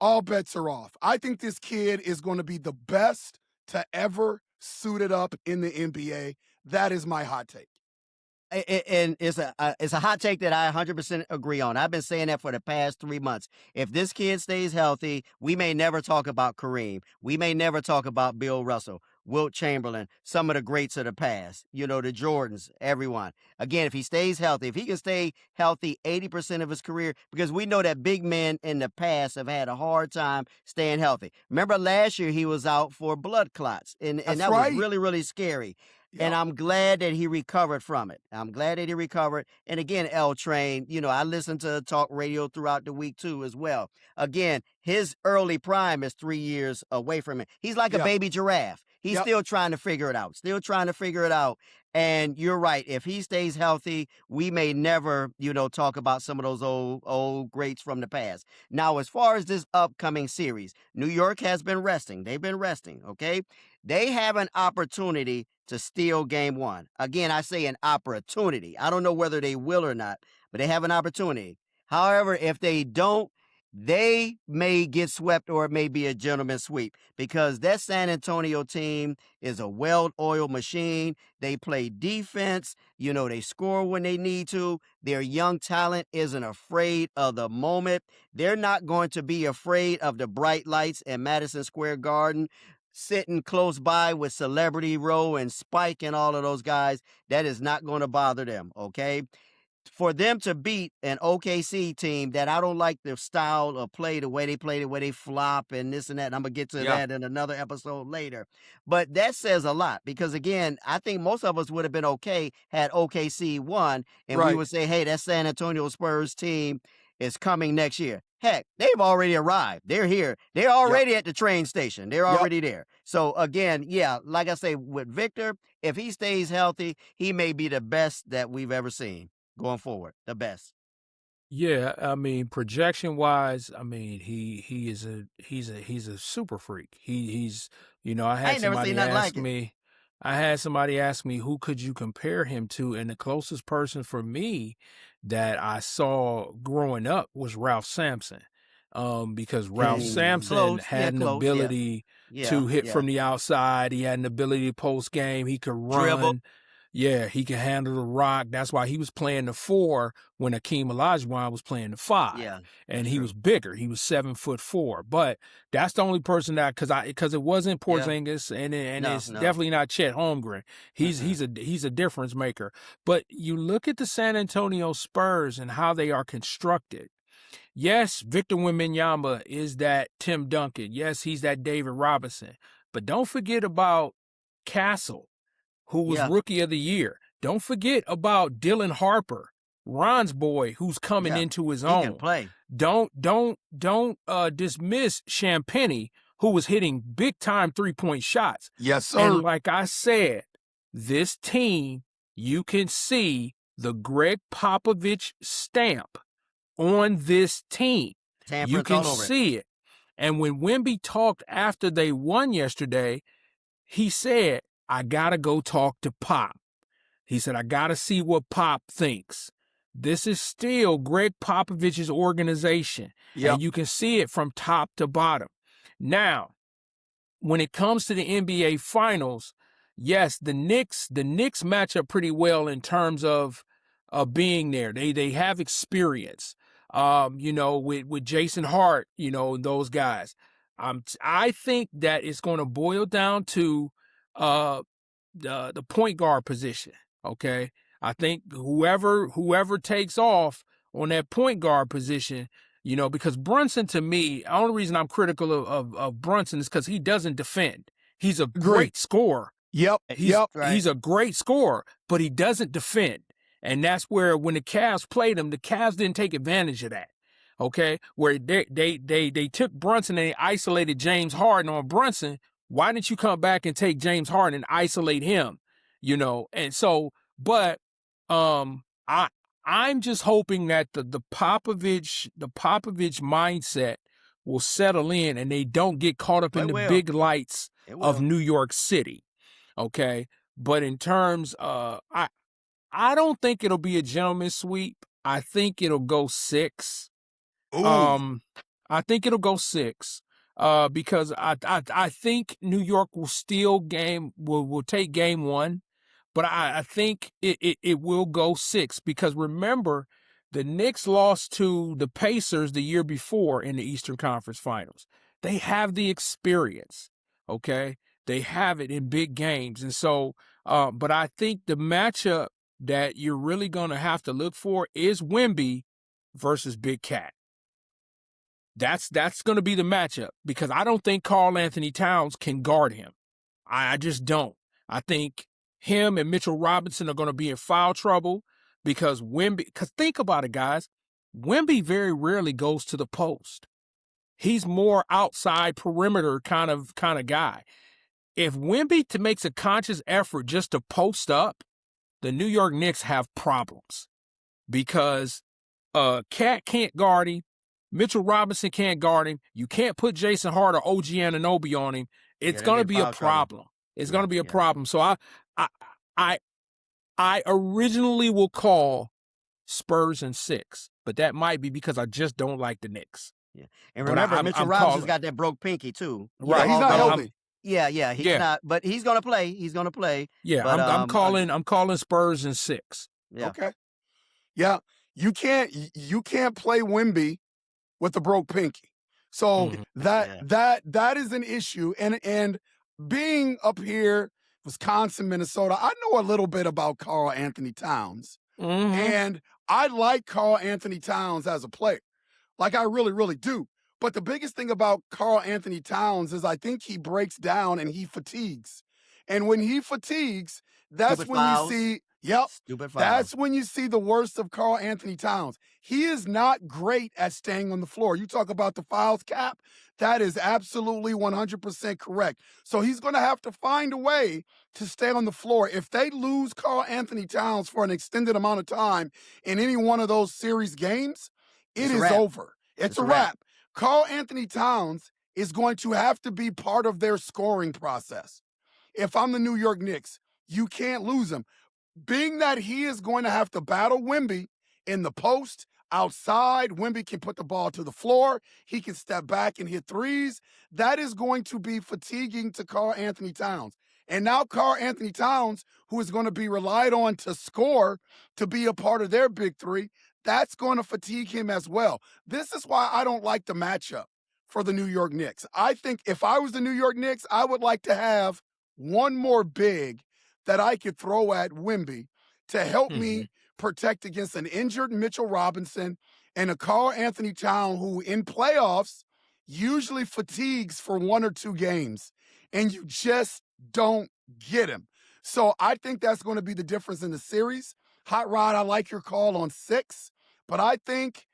B: all bets are off. I think this kid is going to be the best to ever suit it up in the NBA. That is my hot take.
D: And it's a hot take that I 100% agree on. I've been saying that for the past 3 months. If this kid stays healthy, we may never talk about Kareem. We may never talk about Bill Russell, Wilt Chamberlain, some of the greats of the past, the Jordans, everyone. Again, if he stays healthy, if he can stay healthy 80% of his career, because we know that big men in the past have had a hard time staying healthy. Remember last year he was out for blood clots, and that was really, really scary. And I'm glad that he recovered from it. And again, L Train, I listen to talk radio throughout the week too as well. Again, his early prime is 3 years away from it. He's like a baby giraffe. He's still trying to figure it out. And you're right. If he stays healthy, we may never, talk about some of those old greats from the past. Now, as far as this upcoming series, New York has been resting. They've been resting, okay? They have an opportunity to steal game one. Again, I say an opportunity. I don't know whether they will or not, but they have an opportunity. However, if they don't, they may get swept, or it may be a gentleman's sweep, because that San Antonio team is a well-oiled machine. They play defense. They score when they need to. Their young talent isn't afraid of the moment. They're not going to be afraid of the bright lights in Madison Square Garden, sitting close by with Celebrity Row and Spike and all of those guys. That is not going to bother them, okay? for them to beat an OKC team that I don't like their style of play, the way they play, the way they flop and this and that. And I'm going to get to that in another episode later. But that says a lot because, again, I think most of us would have been okay had OKC won, and we would say, hey, that San Antonio Spurs team is coming next year. Heck, they've already arrived. They're here. They're already at the train station. They're already there. So, again, like I say, with Victor, if he stays healthy, he may be the best that we've ever seen going forward. The best.
C: Yeah, I mean, projection wise, I mean, he's a super freak. He's I
D: ain't never seen nothing like it.
C: I had somebody ask me who could you compare him to, and the closest person for me that I saw growing up was Ralph Sampson. Because Ralph Sampson had an ability to hit from the outside. He had an ability to post game. He could run.
D: Dribble.
C: Yeah, he can handle the rock. That's why he was playing the 4 when Hakeem Olajuwon was playing the 5.
D: Yeah,
C: and he was bigger. He was 7'4". But that's the only person that because it wasn't Porzingis and it's definitely not Chet Holmgren. He's a difference maker. But you look at the San Antonio Spurs and how they are constructed. Yes, Victor Wembanyama is that Tim Duncan. Yes, he's that David Robinson. But don't forget about Castle, who was Rookie of the Year. Don't forget about Dylan Harper, Ron's boy, who's coming into his own.
D: He can play.
C: Don't dismiss Champagnie, who was hitting big time 3-point shots.
B: Yes, sir.
C: And like I said, this team, you can see the Greg Popovich stamp on this team. You can see it. And when Wemby talked after they won yesterday, he said, I got to go talk to Pop. He said, I got to see what Pop thinks. This is still Greg Popovich's organization. And you can see it from top to bottom. Now, when it comes to the NBA Finals, yes, the Knicks match up pretty well in terms of being there. They have experience, with Jason Hart, those guys. I think that it's going to boil down to the point guard position. Okay. I think whoever takes off on that point guard position, because Brunson, to me, the only reason I'm critical of Brunson is because he doesn't defend. He's a great scorer. He's a great scorer, but he doesn't defend. And that's where when the Cavs played him, the Cavs didn't take advantage of that. Okay. Where they took Brunson and they isolated James Harden on Brunson. Why didn't you come back and take James Harden and isolate him? And so, but I'm just hoping that the Popovich mindset will settle in and they don't get caught up in the big lights of New York City. Okay. But in terms I don't think it'll be a gentleman's sweep. I think it'll go 6. I think it'll go 6. Because I think New York will will take game 1, but I think it will go 6 because remember, the Knicks lost to the Pacers the year before in the Eastern Conference Finals. They have the experience, okay? They have it in big games. And so, but I think the matchup that you're really going to have to look for is Wemby versus Big Cat. That's going to be the matchup because I don't think Karl Anthony Towns can guard him. I just don't. I think him and Mitchell Robinson are going to be in foul trouble because think about it, guys. Wemby very rarely goes to the post. He's more outside perimeter kind of guy. If Wemby makes a conscious effort just to post up, the New York Knicks have problems because Cat can't guard him. Mitchell Robinson can't guard him. You can't put Jason Hart or OG Anunoby on him. It's going to be a problem. It's going to be a problem. So I originally will call Spurs in 6, but that might be because I just don't like the Knicks.
D: Yeah, and remember, Mitchell Robinson's got that broke pinky too.
B: Right, he's not healthy.
D: He's not, but he's going to play. He's going to play.
C: Yeah, but, I'm calling Spurs in 6.
D: Yeah.
B: Okay. Yeah, you can't play Wemby with the broke pinky. So that is an issue. And being up here, Wisconsin, Minnesota, I know a little bit about Karl Anthony Towns. And I like Karl Anthony Towns as a player. Like, I really, really do. But the biggest thing about Karl Anthony Towns is I think he breaks down and he fatigues. And when he fatigues, that's
D: Stupid
B: when you
D: fouls.
B: see, yep,
D: Stupid fouls.
B: that's when you see the worst of Karl Anthony Towns. He is not great at staying on the floor. You talk about the fouls cap, that is absolutely 100% correct. So he's going to have to find a way to stay on the floor. If they lose Karl Anthony Towns for an extended amount of time in any one of those series games, it is over. It's a wrap. Karl Anthony Towns is going to have to be part of their scoring process. If I'm the New York Knicks, you can't lose him. Being that he is going to have to battle Wemby in the post, outside, Wemby can put the ball to the floor. He can step back and hit threes. That is going to be fatiguing to Karl Anthony Towns. And now Karl Anthony Towns, who is going to be relied on to score, to be a part of their big three, that's going to fatigue him as well. This is why I don't like the matchup for the New York Knicks. I think if I was the New York Knicks, I would like to have one more big that I could throw at Wemby to help me protect against an injured Mitchell Robinson and a Karl Anthony Towns who in playoffs usually fatigues for 1 or 2 games, and you just don't get him. So I think that's going to be the difference in the series. Hot Rod, I like your call on 6, but I think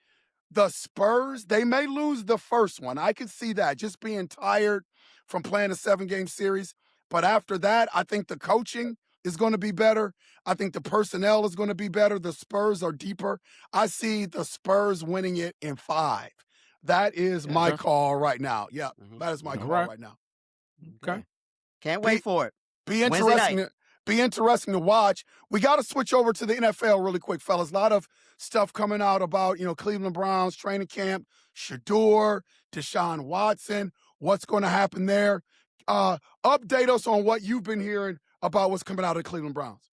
B: the Spurs, they may lose the first one. I could see that, just being tired from playing a 7-game series. But after that, I think the coaching is going to be better. I think the personnel is going to be better. The Spurs are deeper. I see the Spurs winning it in 5. That is my call right now. Yeah, that is my call right now.
C: Okay.
D: Can't wait for it.
B: Be interesting to watch. We got to switch over to the NFL really quick, fellas. A lot of stuff coming out about, Cleveland Browns training camp, Shador, Deshaun Watson, what's going to happen there. Update us on what you've been hearing about what's coming out of the Cleveland Browns.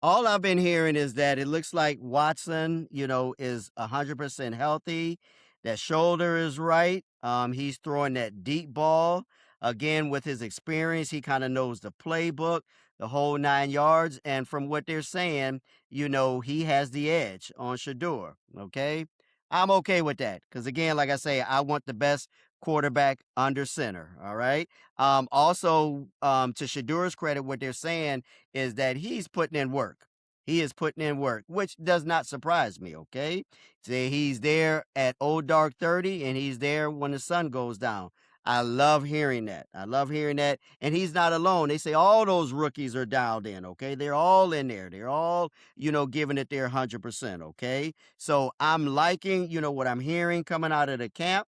D: All I've been hearing is that it looks like Watson, is 100% healthy. That shoulder is right. He's throwing that deep ball. Again, with his experience, he kind of knows the playbook, the whole 9 yards. And from what they're saying, he has the edge on Shador. Okay. I'm okay with that. Because again, like I say, I want the best quarterback under center. All right. Also, to Shador's credit, what they're saying is that he's putting in work. He is putting in work, which does not surprise me, okay? Say he's there at old dark 30, and he's there when the sun goes down. I love hearing that. And he's not alone. They say all those rookies are dialed in, okay? They're all in there. They're all, giving it their 100%, okay? So I'm liking, what I'm hearing coming out of the camp.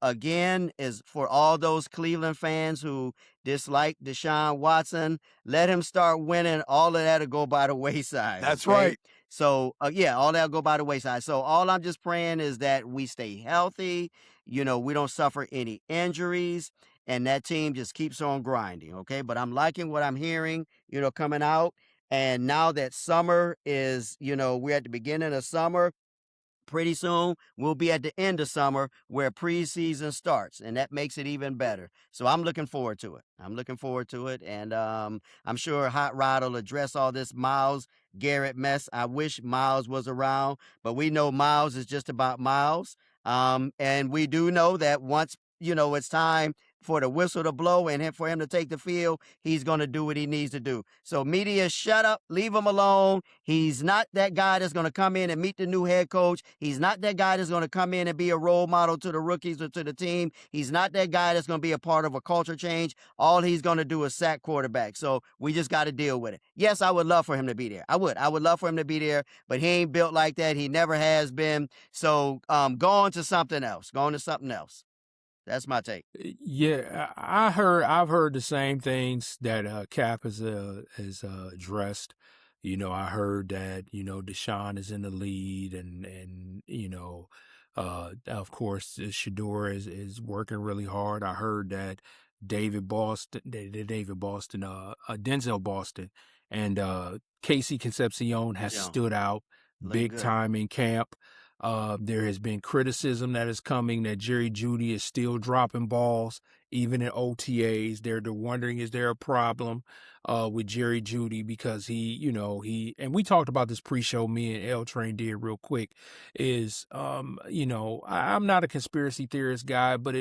D: Again, is for all those Cleveland fans who dislike Deshaun Watson, let him start winning. All of that'll go by the wayside.
B: That's right.
D: So, all that'll go by the wayside. So all I'm just praying is that we stay healthy, we don't suffer any injuries, and that team just keeps on grinding, okay? But I'm liking what I'm hearing, coming out. And now that summer is, we're at the beginning of summer, pretty soon, we'll be at the end of summer where preseason starts, and that makes it even better. So I'm looking forward to it. And I'm sure Hot Rod will address all this Myles Garrett mess. I wish Myles was around, but we know Myles is just about Myles. And we do know that once, it's time for the whistle to blow and for him to take the field, he's going to do what he needs to do. So media, shut up, leave him alone. He's not that guy that's going to come in and meet the new head coach. He's not that guy that's going to come in and be a role model to the rookies or to the team. He's not that guy that's going to be a part of a culture change. All he's going to do is sack quarterback. So we just got to deal with it. Yes, I would love for him to be there. I would love for him to be there, but he ain't built like that. He never has been. So go on to something else. That's my take.
C: Yeah, I've heard the same things that Cap has addressed. I heard that Deshaun is in the lead, and of course Shador is working really hard. I heard that Denzel Boston, and Casey Concepcion has stood out big time in camp. There has been criticism that is coming that Jerry Jeudy is still dropping balls, even in OTAs. They're wondering, is there a problem? with Jerry Jeudy because and we talked about this pre-show, me and L Train did real quick, is, I'm not a conspiracy theorist guy, but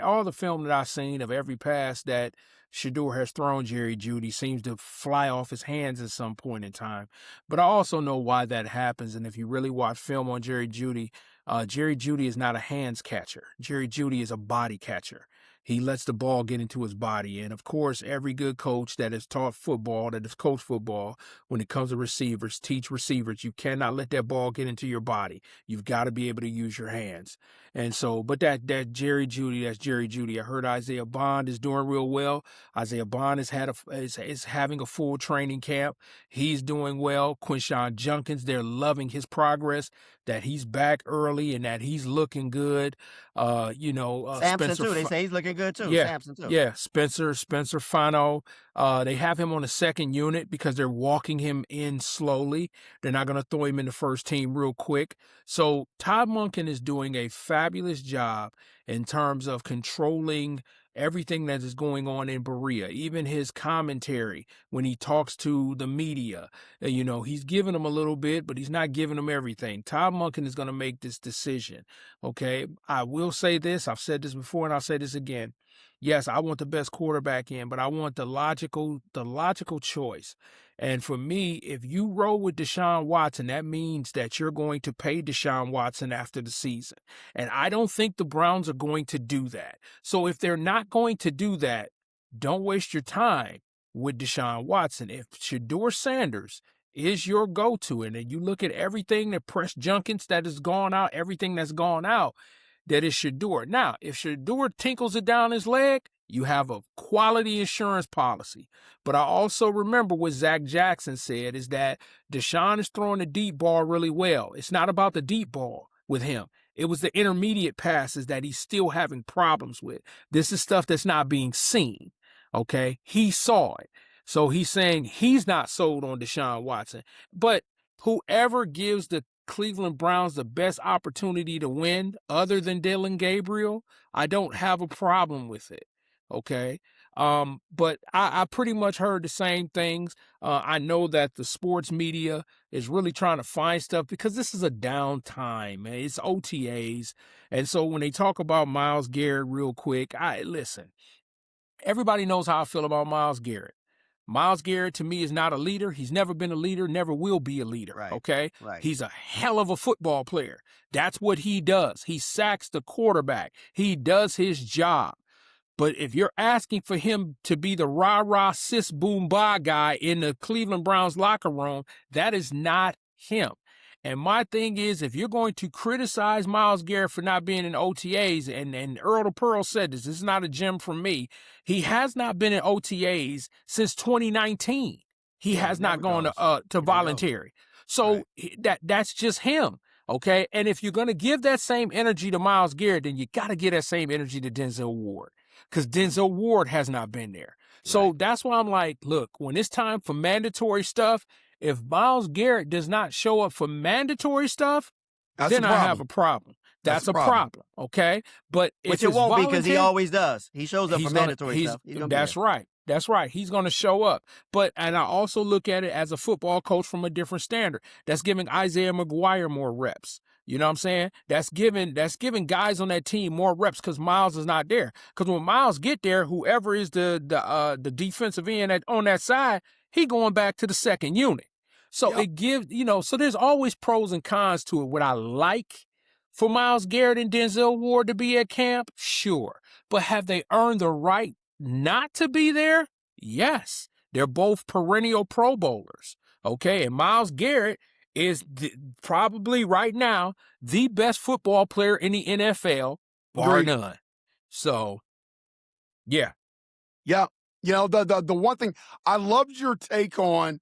C: all the film that I've seen of every pass that Shador has thrown Jerry Jeudy seems to fly off his hands at some point in time. But I also know why that happens. And if you really watch film on Jerry Jeudy is not a hands catcher. Jerry Jeudy is a body catcher. He lets the ball get into his body. And of course, every good coach that has taught football, that has coached football, when it comes to receivers, teach receivers, you cannot let that ball get into your body. You've got to be able to use your hands. And so, but that Jerry Jeudy, that's Jerry Jeudy. I heard Isaiah Bond is doing real well. Isaiah Bond is having a full training camp. He's doing well. Quinshon Judkins, they're loving his progress, that he's back early and that he's looking good.
D: Sampson
C: Spencer,
D: too. They say he's looking good too.
C: yeah,
D: Sampson too.
C: yeah, Spencer Fano. They have him on the second unit because they're walking him in slowly. They're not going to throw him in the first team real quick. So Todd Monken is doing a fabulous job in terms of controlling everything that is going on in Berea, even his commentary when he talks to the media. He's giving them a little bit, but he's not giving them everything. Todd Monken is going to make this decision. Okay, I will say this. I've said this before and I'll say this again. Yes, I want the best quarterback in, but I want the logical choice. And for me, if you roll with Deshaun Watson, that means that you're going to pay Deshaun Watson after the season. And I don't think the Browns are going to do that. So if they're not going to do that, don't waste your time with Deshaun Watson. If Shador Sanders is your go-to, and then you look at everything that Press Junkins that has gone out, everything that's gone out, that is Shador. Now, if Shador tinkles it down his leg, you have a quality insurance policy. But I also remember what Zach Jackson said is that Deshaun is throwing the deep ball really well. It's not about the deep ball with him. It was the intermediate passes that he's still having problems with. This is stuff that's not being seen. Okay? He saw it. So he's saying he's not sold on Deshaun Watson. But whoever gives the Cleveland Browns the best opportunity to win other than Dillon Gabriel, I don't have a problem with it. Okay. But I pretty much heard the same things. I know that the sports media is really trying to find stuff because this is a downtime, man. It's OTAs. And so when they talk about Myles Garrett real quick, listen, everybody knows how I feel about Myles Garrett. Myles Garrett, to me, is not a leader. He's never been a leader, never will be a leader,
D: Right,
C: okay?
D: right.
C: He's a hell of a football player. That's what he does. He sacks the quarterback. He does his job. But if you're asking for him to be the rah-rah, sis, boom, bah guy in the Cleveland Browns locker room, that is not him. And my thing is, if you're going to criticize Myles Garrett for not being in OTAs, and Earl the Pearl said this is not a gem from me, he has not been in OTAs since 2019. He has not gone to voluntary. So that's just him, okay? And if you're going to give that same energy to Myles Garrett, then you got to give that same energy to Denzel Ward, because Denzel Ward has not been there. So that's why I'm like, look, when it's time for mandatory stuff, if Myles Garrett does not show up for mandatory stuff, then I have a problem. That's a problem, okay? But
D: which it won't be because he always does. He shows up for mandatory stuff.
C: That's right. That's right. He's going to show up. And I also look at it as a football coach from a different standard. That's giving Isaiah McGuire more reps. You know what I'm saying? That's giving guys on that team more reps because Myles is not there. Because when Myles get there, whoever is the defensive end on that side, he going back to the second unit. So it gives, so there's always pros and cons to it. Would I like for Myles Garrett and Denzel Ward to be at camp? Sure. But have they earned the right not to be there? Yes. They're both perennial Pro Bowlers. Okay. And Myles Garrett is probably right now the best football player in the NFL, bar none. So, yeah.
B: Yeah. The one thing, I loved your take on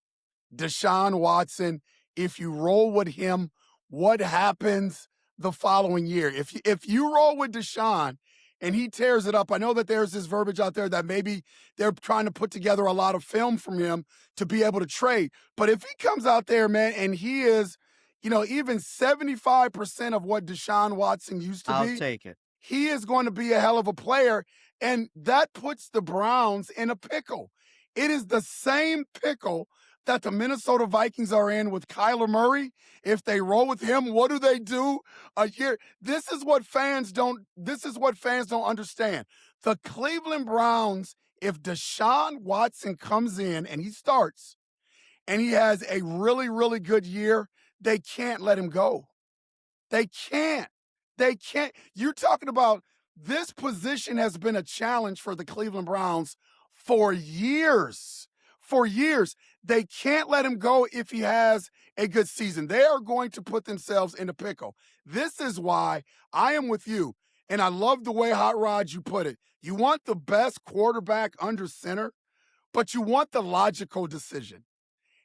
B: Deshaun Watson. If you roll with him, what happens the following year? If you roll with Deshaun and he tears it up, I know that there's this verbiage out there that maybe they're trying to put together a lot of film from him to be able to trade. But if he comes out there, man, and he is, even 75% of what Deshaun Watson used to be,
D: I'll take it.
B: He is going to be a hell of a player, and that puts the Browns in a pickle. It is the same pickle that the Minnesota Vikings are in with Kyler Murray. If they roll with him, what do they do a year? This is what fans don't understand. The Cleveland Browns, if Deshaun Watson comes in and he starts and he has a really, really good year, they can't let him go. They can't. They can't. You're talking about this position has been a challenge for the Cleveland Browns for years. For years. They can't let him go if he has a good season. They are going to put themselves in a pickle. This is why I am with you. And I love the way, Hot Rod, you put it. You want the best quarterback under center, but you want the logical decision.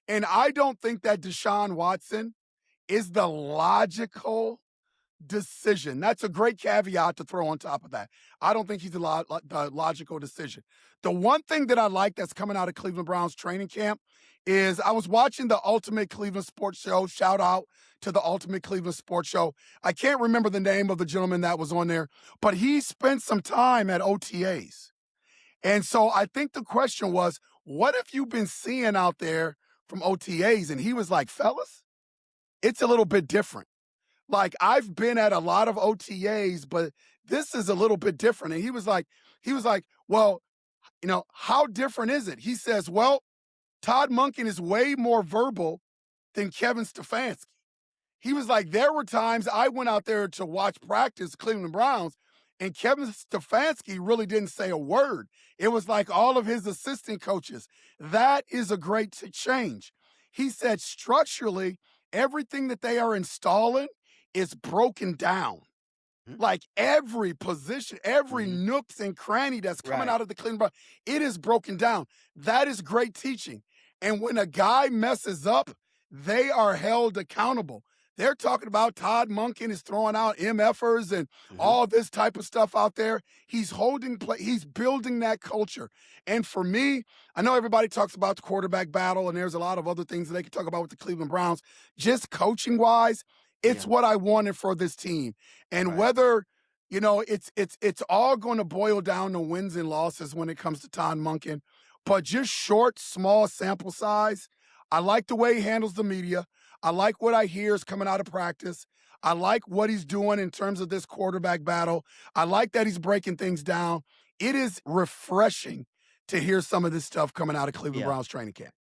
B: And I don't think that Deshaun Watson is the logical decision. That's a great caveat to throw on top of that. I don't think he's the logical decision. The one thing that I like that's coming out of Cleveland Browns training camp is I was watching the Ultimate Cleveland Sports Show. Shout out to the Ultimate Cleveland Sports Show. I can't remember the name of the gentleman that was on there, but he spent some time at OTAs. And so I think the question was, what have you been seeing out there from OTAs? And he was like, fellas, it's a little bit different. Like, I've been at a lot of OTAs, but this is a little bit different. And he was like, well, how different is it? He says, well, Todd Monken is way more verbal than Kevin Stefanski. He was like, there were times I went out there to watch practice Cleveland Browns, and Kevin Stefanski really didn't say a word. It was like all of his assistant coaches. That is a great change. He said structurally, everything that they are installing is broken down. Like every position, every nooks and cranny that's coming out of the Cleveland Browns, it is broken down. That is great teaching. And when a guy messes up, they are held accountable. They're talking about Todd Monken is throwing out MFers and all this type of stuff out there. He's he's building that culture. And for me, I know everybody talks about the quarterback battle, and there's a lot of other things that they can talk about with the Cleveland Browns. Just coaching-wise, it's what I wanted for this team. And whether, it's all going to boil down to wins and losses when it comes to Todd Monken. But just short, small sample size, I like the way he handles the media. I like what I hear is coming out of practice. I like what he's doing in terms of this quarterback battle. I like that he's breaking things down. It is refreshing to hear some of this stuff coming out of Cleveland Browns training camp.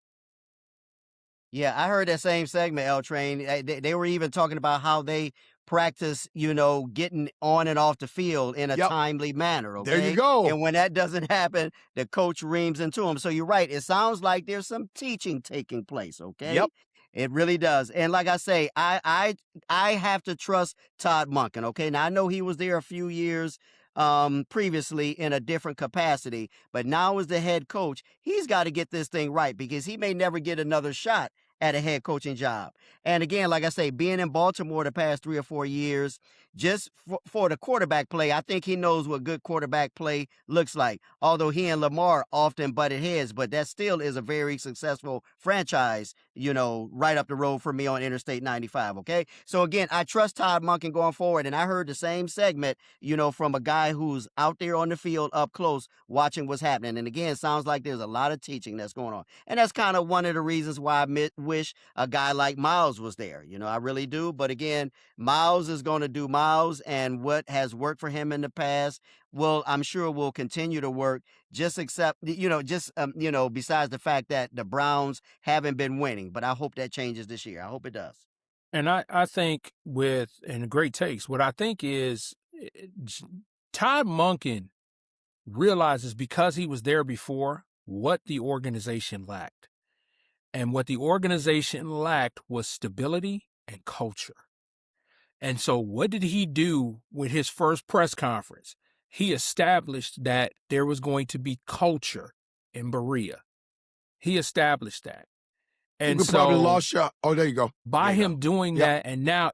D: Yeah, I heard that same segment, L Train. They were even talking about how they practice, getting on and off the field in a timely manner. Okay?
B: There you go.
D: And when that doesn't happen, the coach reams into them. So you're right. It sounds like there's some teaching taking place. Okay.
B: Yep.
D: It really does. And like I say, I have to trust Todd Monken. Okay. Now I know he was there a few years previously in a different capacity, but now as the head coach, he's got to get this thing right because he may never get another shot at a head coaching job. And again, like I say, being in Baltimore the past 3 or 4 years, just for the quarterback play, I think he knows what good quarterback play looks like. Although he and Lamar often butted heads, but that still is a very successful franchise, right up the road for me on Interstate 95, okay? So again, I trust Todd Monken going forward, and I heard the same segment, from a guy who's out there on the field up close watching what's happening. And again, it sounds like there's a lot of teaching that's going on. And that's kind of one of the reasons why I wish a guy like Miles was there. I really do. But again, Miles is going to do Miles, and what has worked for him in the past I'm sure will continue to work, besides the fact that the Browns haven't been winning. But I hope that changes this year. I hope it does.
C: And I think and great takes, what I think is Todd Monken realizes because he was there before what the organization lacked. And what the organization lacked was stability and culture. And so what did he do with his first press conference? He established that there was going to be culture in Berea. He established that. And
B: you probably lost shot. Oh, there you go.
C: By him doing that, and now,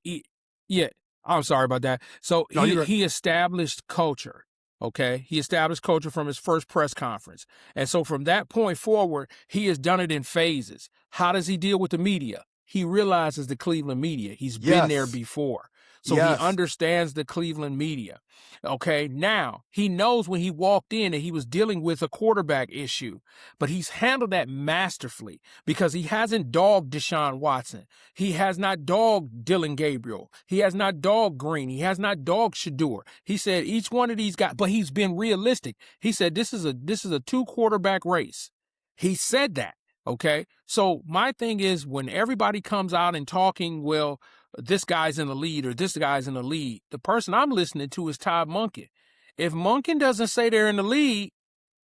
C: I'm sorry about that. So he established culture. Okay, he established culture from his first press conference. And so from that point forward, he has done it in phases. How does he deal with the media? He realizes the Cleveland media. He's been there before. So he
B: Yes.
C: understands the Cleveland media. Okay, now he knows when he walked in that he was dealing with a quarterback issue, but he's handled that masterfully because he hasn't dogged Deshaun Watson. He has not dogged Dylan Gabriel. He has not dogged Green. He has not dogged Shador. He said each one of these guys, but he's been realistic. He said this is a 2-quarterback race. He said that. Okay, so my thing is when everybody comes out and talking, well, this guy's in the lead or this guy's in the lead, the person I'm listening to is Todd Monken. If Monken doesn't say they're in the lead,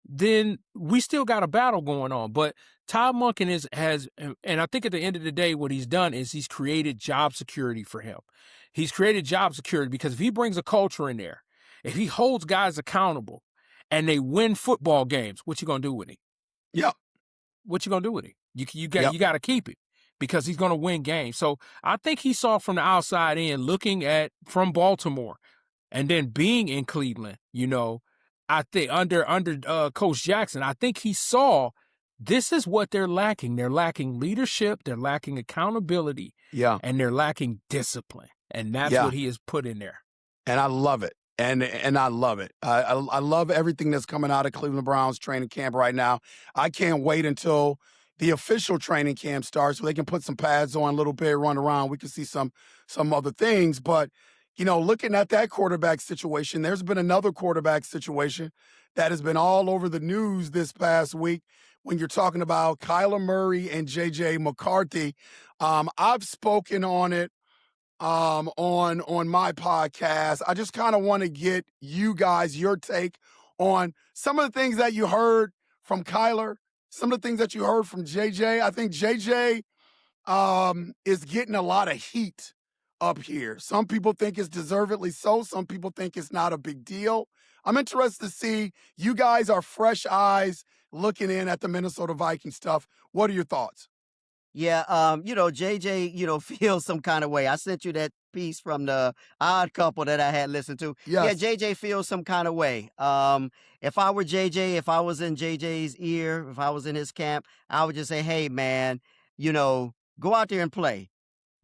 C: then we still got a battle going on. But Todd Monken has, and I think at the end of the day, what he's done is he's created job security for him. He's created job security because if he brings a culture in there, if he holds guys accountable and they win football games, what you gonna do with him?
B: Yep.
C: What you gonna do with him? You got to keep it because he's gonna win games. So I think he saw from the outside in, looking at from Baltimore, and then being in Cleveland. I think under Coach Jackson, I think he saw this is what they're lacking. They're lacking leadership. They're lacking accountability.
B: Yeah.
C: And they're lacking discipline. And that's what he has put in there.
B: And I love it. And I love it. I love everything that's coming out of Cleveland Browns training camp right now. I can't wait until the official training camp starts so they can put some pads on a little bit, run around. We can see some other things. But, looking at that quarterback situation, there's been another quarterback situation that has been all over the news this past week when you're talking about Kyler Murray and J.J. McCarthy. I've spoken on it on my podcast. I just kind of want to get you guys your take on some of the things that you heard from Kyler, some of the things that you heard from JJ. I think JJ is getting a lot of heat up here. Some people think it's deservedly so. Some people think it's not a big deal. I'm interested to see, you guys are fresh eyes looking in at the Minnesota Vikings stuff. What are your thoughts?
D: Yeah, JJ, feels some kind of way. I sent you that piece from the Odd Couple that I had listened to.
B: Yes.
D: Yeah, JJ feels some kind of way. If I were JJ, if I was in JJ's ear, if I was in his camp, I would just say, hey, man, go out there and play.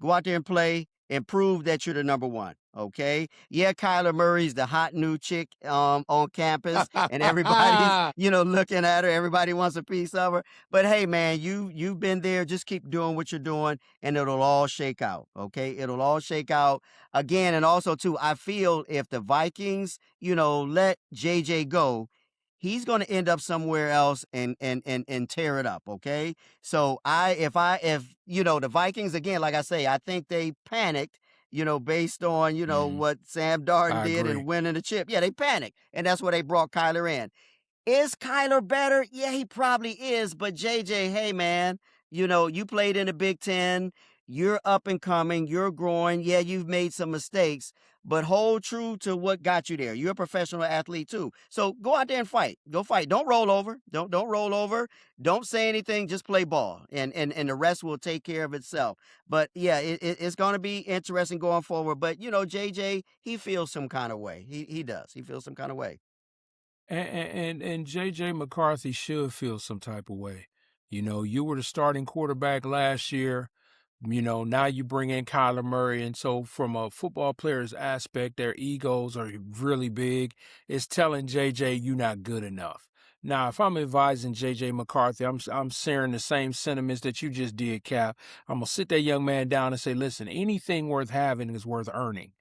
D: Go out there and play and prove that you're the number one. Okay. Yeah, Kyler Murray's the hot new chick on campus, and everybody's looking at her. Everybody wants a piece of her. But hey, man, you've been there. Just keep doing what you're doing, and it'll all shake out. Okay, it'll all shake out again. And also too, I feel if the Vikings, let JJ go, he's going to end up somewhere else and tear it up. Okay. So if the Vikings, again, like I say, I think they panicked, based on, what Sam Darnold did and winning the chip. Yeah, they panicked. And that's where they brought Kyler in. Is Kyler better? Yeah, he probably is. But JJ, hey, man, you played in the Big Ten. You're up and coming. You're growing. Yeah, you've made some mistakes, but hold true to what got you there. You're a professional athlete too. So go out there and fight. Go fight. Don't roll over. Don't roll over. Don't say anything. Just play ball, and the rest will take care of itself. But yeah, it's going to be interesting going forward. But JJ, he feels some kind of way. He does. He feels some kind of way.
C: And J.J. McCarthy should feel some type of way. You were the starting quarterback last year. Now you bring in Kyler Murray. And so from a football player's aspect, their egos are really big. It's telling JJ you're not good enough. Now, if I'm advising JJ McCarthy, I'm sharing the same sentiments that you just did, Cap. I'm going to sit that young man down and say, listen, anything worth having is worth earning.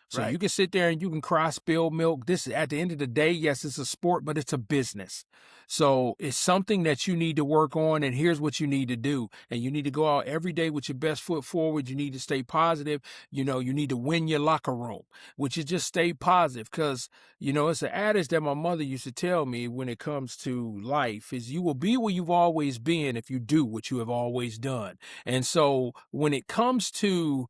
C: So
D: Right.
C: you can sit there and you can cry, spill milk. This, at the end of the day, yes, it's a sport, but it's a business. So it's something that you need to work on, and here's what you need to do. And you need to go out every day with your best foot forward. You need to stay positive. You need to win your locker room, which is just stay positive. Because, it's an adage that my mother used to tell me when it comes to life is you will be where you've always been if you do what you have always done. And so when it comes to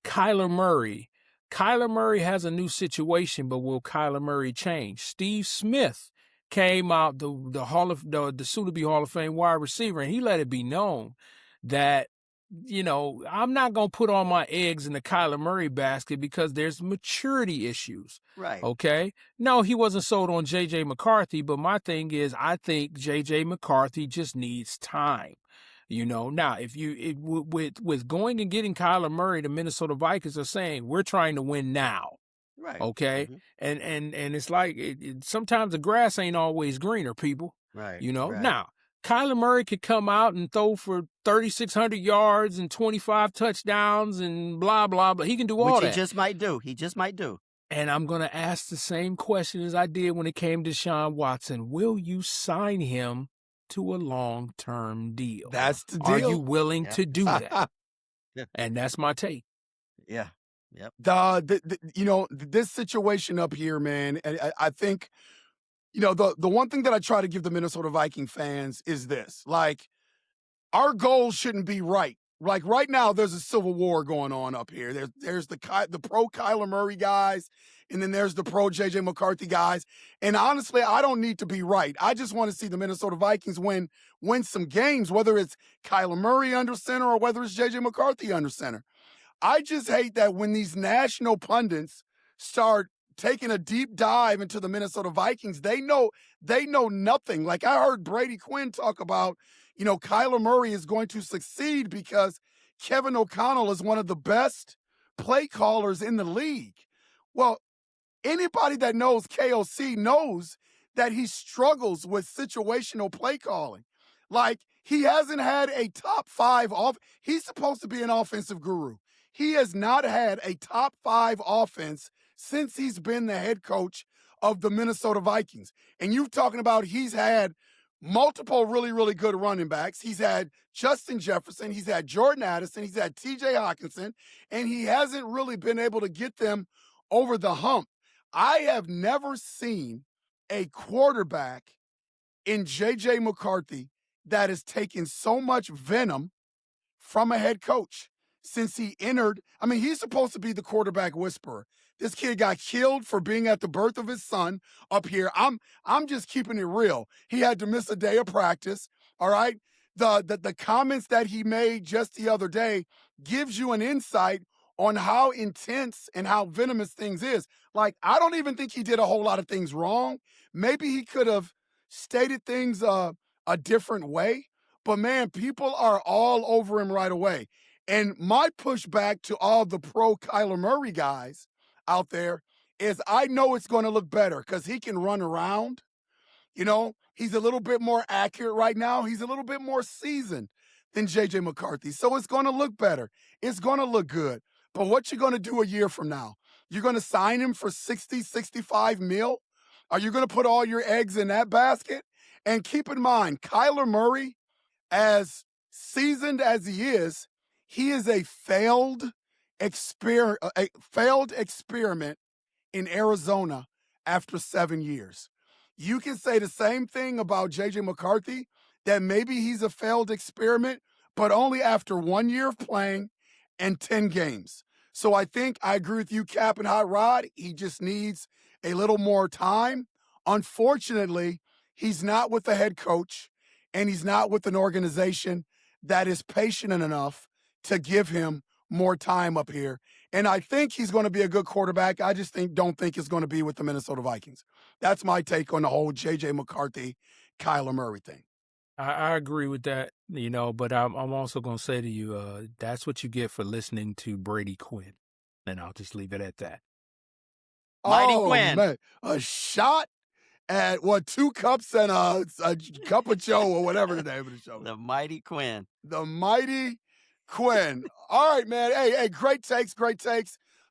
C: Kyler Murray has a new situation, but will Kyler Murray change? Steve Smith came out, the soon-to-be Hall of Fame wide receiver, and he let it be known that, I'm not going to put all my eggs in the Kyler Murray basket because there's maturity issues.
D: Right.
C: Okay? No, he wasn't sold on J.J. McCarthy, but my thing is I think J.J. McCarthy just needs time. Now if with going and getting Kyler Murray, the Minnesota Vikings are saying we're trying to win now.
D: Right.
C: Okay.
D: Mhm.
C: And it's like sometimes the grass ain't always greener, people.
D: Right. Right.
C: Now Kyler Murray could come out and throw for 3,600 yards and 25 touchdowns and blah blah blah. He can do all
D: Which
C: that.
D: he just might do. He just might do.
C: And I'm gonna ask the same question as I did when it came to Deshaun Watson. Will you sign him to a long-term deal?
B: That's the deal.
C: Are you willing
D: Yep.
C: to do that?
D: Yeah.
C: And that's my take.
D: Yeah. Yep.
B: This situation up here, man, and I think, the one thing that I try to give the Minnesota Viking fans is this. Like, our goal shouldn't be right. Like, right now, there's a civil war going on up here. There's the pro Kyler Murray guys, and then there's the pro J.J. McCarthy guys. And honestly, I don't need to be right. I just want to see the Minnesota Vikings win some games, whether it's Kyler Murray under center or whether it's J.J. McCarthy under center. I just hate that when these national pundits start taking a deep dive into the Minnesota Vikings, they know nothing. Like, I heard Brady Quinn talk about, Kyler Murray is going to succeed because Kevin O'Connell is one of the best play callers in the league. Well, anybody that knows KOC knows that he struggles with situational play calling. Like, he hasn't had a top 5 he's supposed to be an offensive guru. He has not had a top 5 offense since he's been the head coach of the Minnesota Vikings. And you're talking about he's had multiple really, really good running backs. He's had Justin Jefferson. He's had Jordan Addison. He's had TJ Hawkinson. And he hasn't really been able to get them over the hump. I have never seen a quarterback in J.J. McCarthy that has taken so much venom from a head coach since he entered. I mean, he's supposed to be the quarterback whisperer. This kid got killed for being at the birth of his son up here. I'm just keeping it real. He had to miss a day of practice, all right? The comments that he made just the other day gives you an insight on how intense and how venomous things is. Like, I don't even think he did a whole lot of things wrong. Maybe he could have stated things a different way. But, man, people are all over him right away. And my pushback to all the pro Kyler Murray guys out there is I know it's going to look better because he can run around. He's a little bit more accurate right now. He's a little bit more seasoned than J.J. McCarthy. So it's going to look better. It's going to look good. But what you going to do a year from now? You're going to sign him for 60, 65 mil? Are you going to put all your eggs in that basket? And keep in mind, Kyler Murray, as seasoned as he is a failed experiment in Arizona after 7 years. You can say the same thing about J.J. McCarthy, that maybe he's a failed experiment, but only after 1 year of playing and 10 games. So I think I agree with you, Cap and Hot Rod. He just needs a little more time. Unfortunately, he's not with the head coach, and he's not with an organization that is patient enough to give him more time up here. And I think he's going to be a good quarterback. I just don't think it's going to be with the Minnesota Vikings. That's my take on the whole J.J. McCarthy, Kyler Murray thing.
C: I agree with that, but I'm also going to say to you, that's what you get for listening to Brady Quinn. And I'll just leave it at that.
D: Mighty Quinn.
B: Man. A shot at 2 cups and a cup of Joe or whatever the name of the show is.
D: The Mighty Quinn.
B: The Mighty Quinn. All right, man. Hey, great takes.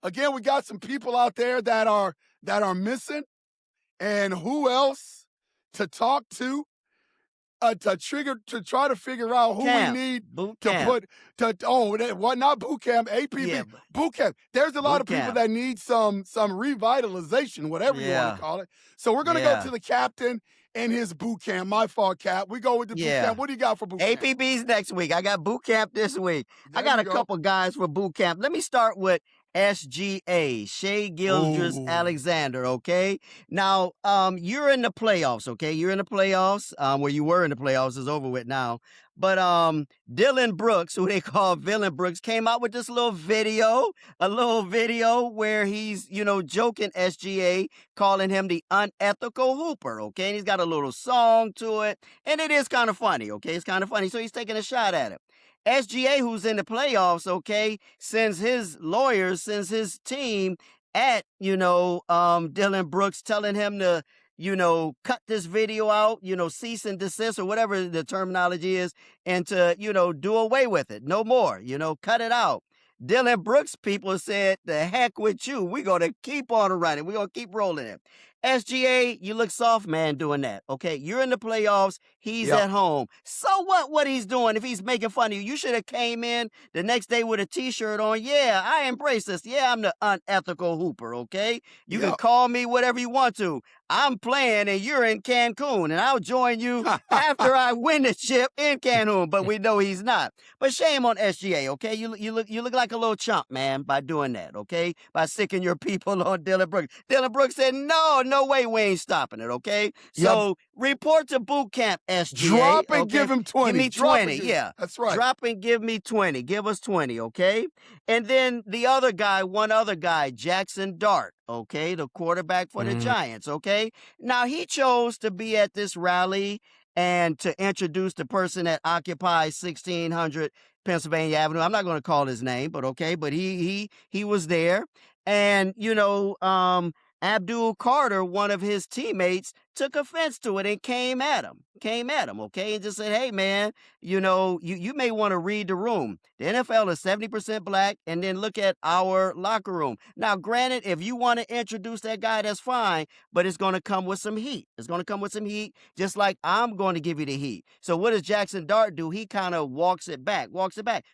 B: Again, we got some people out there that are missing. And who else to talk to try to figure out who we need not boot camp, APB,
D: Yeah,
B: boot camp. There's a lot of
D: boot
B: people
D: camp.
B: that need some revitalization, whatever you want to call it. So we're going to go to the captain and his boot camp. My fault, Cap. We go with the boot camp. What do you got for boot camp?
D: APB's next week. I got boot camp this week.
B: There
D: I got
B: you
D: a couple guys for boot camp. Let me start with SGA, Shea Gildress
B: Ooh.
D: Alexander, okay? Now, you're in the playoffs, okay? You're in the playoffs. Well, you were in the playoffs, it's over with now. But Dylan Brooks, who they call Villain Brooks, came out with this little video, where he's, joking SGA, calling him the unethical hooper, okay? And he's got a little song to it, and it is kind of funny, okay? It's kind of funny. So he's taking a shot at it. SGA, who's in the playoffs, okay, sends his team at, Dylan Brooks, telling him to, cut this video out, cease and desist or whatever the terminology is, and to, do away with it. No more, cut it out. Dylan Brooks people said, the heck with you. We're going to keep on running. We're going to keep rolling it. SGA, you look soft, man, doing that, okay? You're in the playoffs. He's at home. So what he's doing if he's making fun of you? You should have came in the next day with a T-shirt on. Yeah, I embrace this. Yeah, I'm the unethical hooper, okay? You can call me whatever you want to. I'm playing and you're in Cancun, and I'll join you after I win the chip in Cancun, but we know he's not. But shame on SGA, okay? You look like a little chump, man, by doing that, okay? By sicking your people on Dylan Brooks. Dylan Brooks said, no way we ain't stopping it, okay? So report to boot camp, SGA.
B: Drop and give him 20.
D: Give me 20, yeah.
B: That's right.
D: Drop and give me 20. Give us 20, okay? And then one other guy, Jackson Dart, okay, the quarterback for the Giants, okay? Now, he chose to be at this rally and to introduce the person that occupies 1600 Pennsylvania Avenue. I'm not going to call his name, but okay, but he was there. And, Abdul Carter, one of his teammates, took offense to it and came at him, okay, and just said, hey, man, you may want to read the room. The NFL is 70% black, and then look at our locker room. Now, granted, if you want to introduce that guy, that's fine, but it's going to come with some heat. It's going to come with some heat, just like I'm going to give you the heat. So what does Jackson Dart do? He kind of walks it back.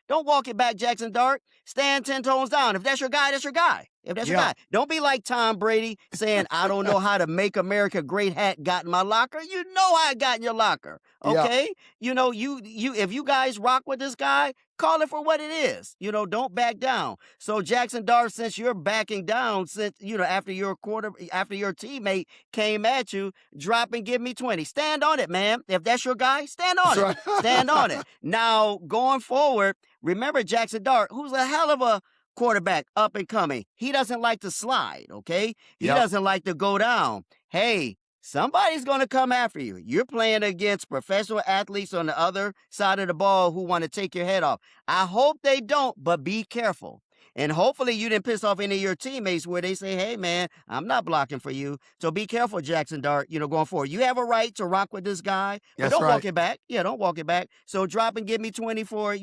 D: Don't walk it back, Jackson Dart. Stand 10 toes down. If that's your guy, that's your guy. If that's your guy. Don't be like Tom Brady saying, I don't know how to make America great hat got in my locker. You know how it got in your locker. Okay? If you guys rock with this guy, call it for what it is. Don't back down. So Jackson Dart, since you're backing down, after your teammate came at you, drop and give me 20. Stand on it, man. If that's your guy, stand on it. Stand on it. Now, going forward, remember Jackson Dart, who's a hell of a quarterback, up and coming. He doesn't like to slide, okay? He doesn't like to go down. Hey, somebody's going to come after you. You're playing against professional athletes on the other side of the ball who want to take your head off. I hope they don't, but be careful. And hopefully you didn't piss off any of your teammates where they say, hey, man, I'm not blocking for you. So be careful, Jackson Dart, going forward. You have a right to rock with this guy, but don't walk it back. Yeah, don't walk it back. So drop and give me 20 for,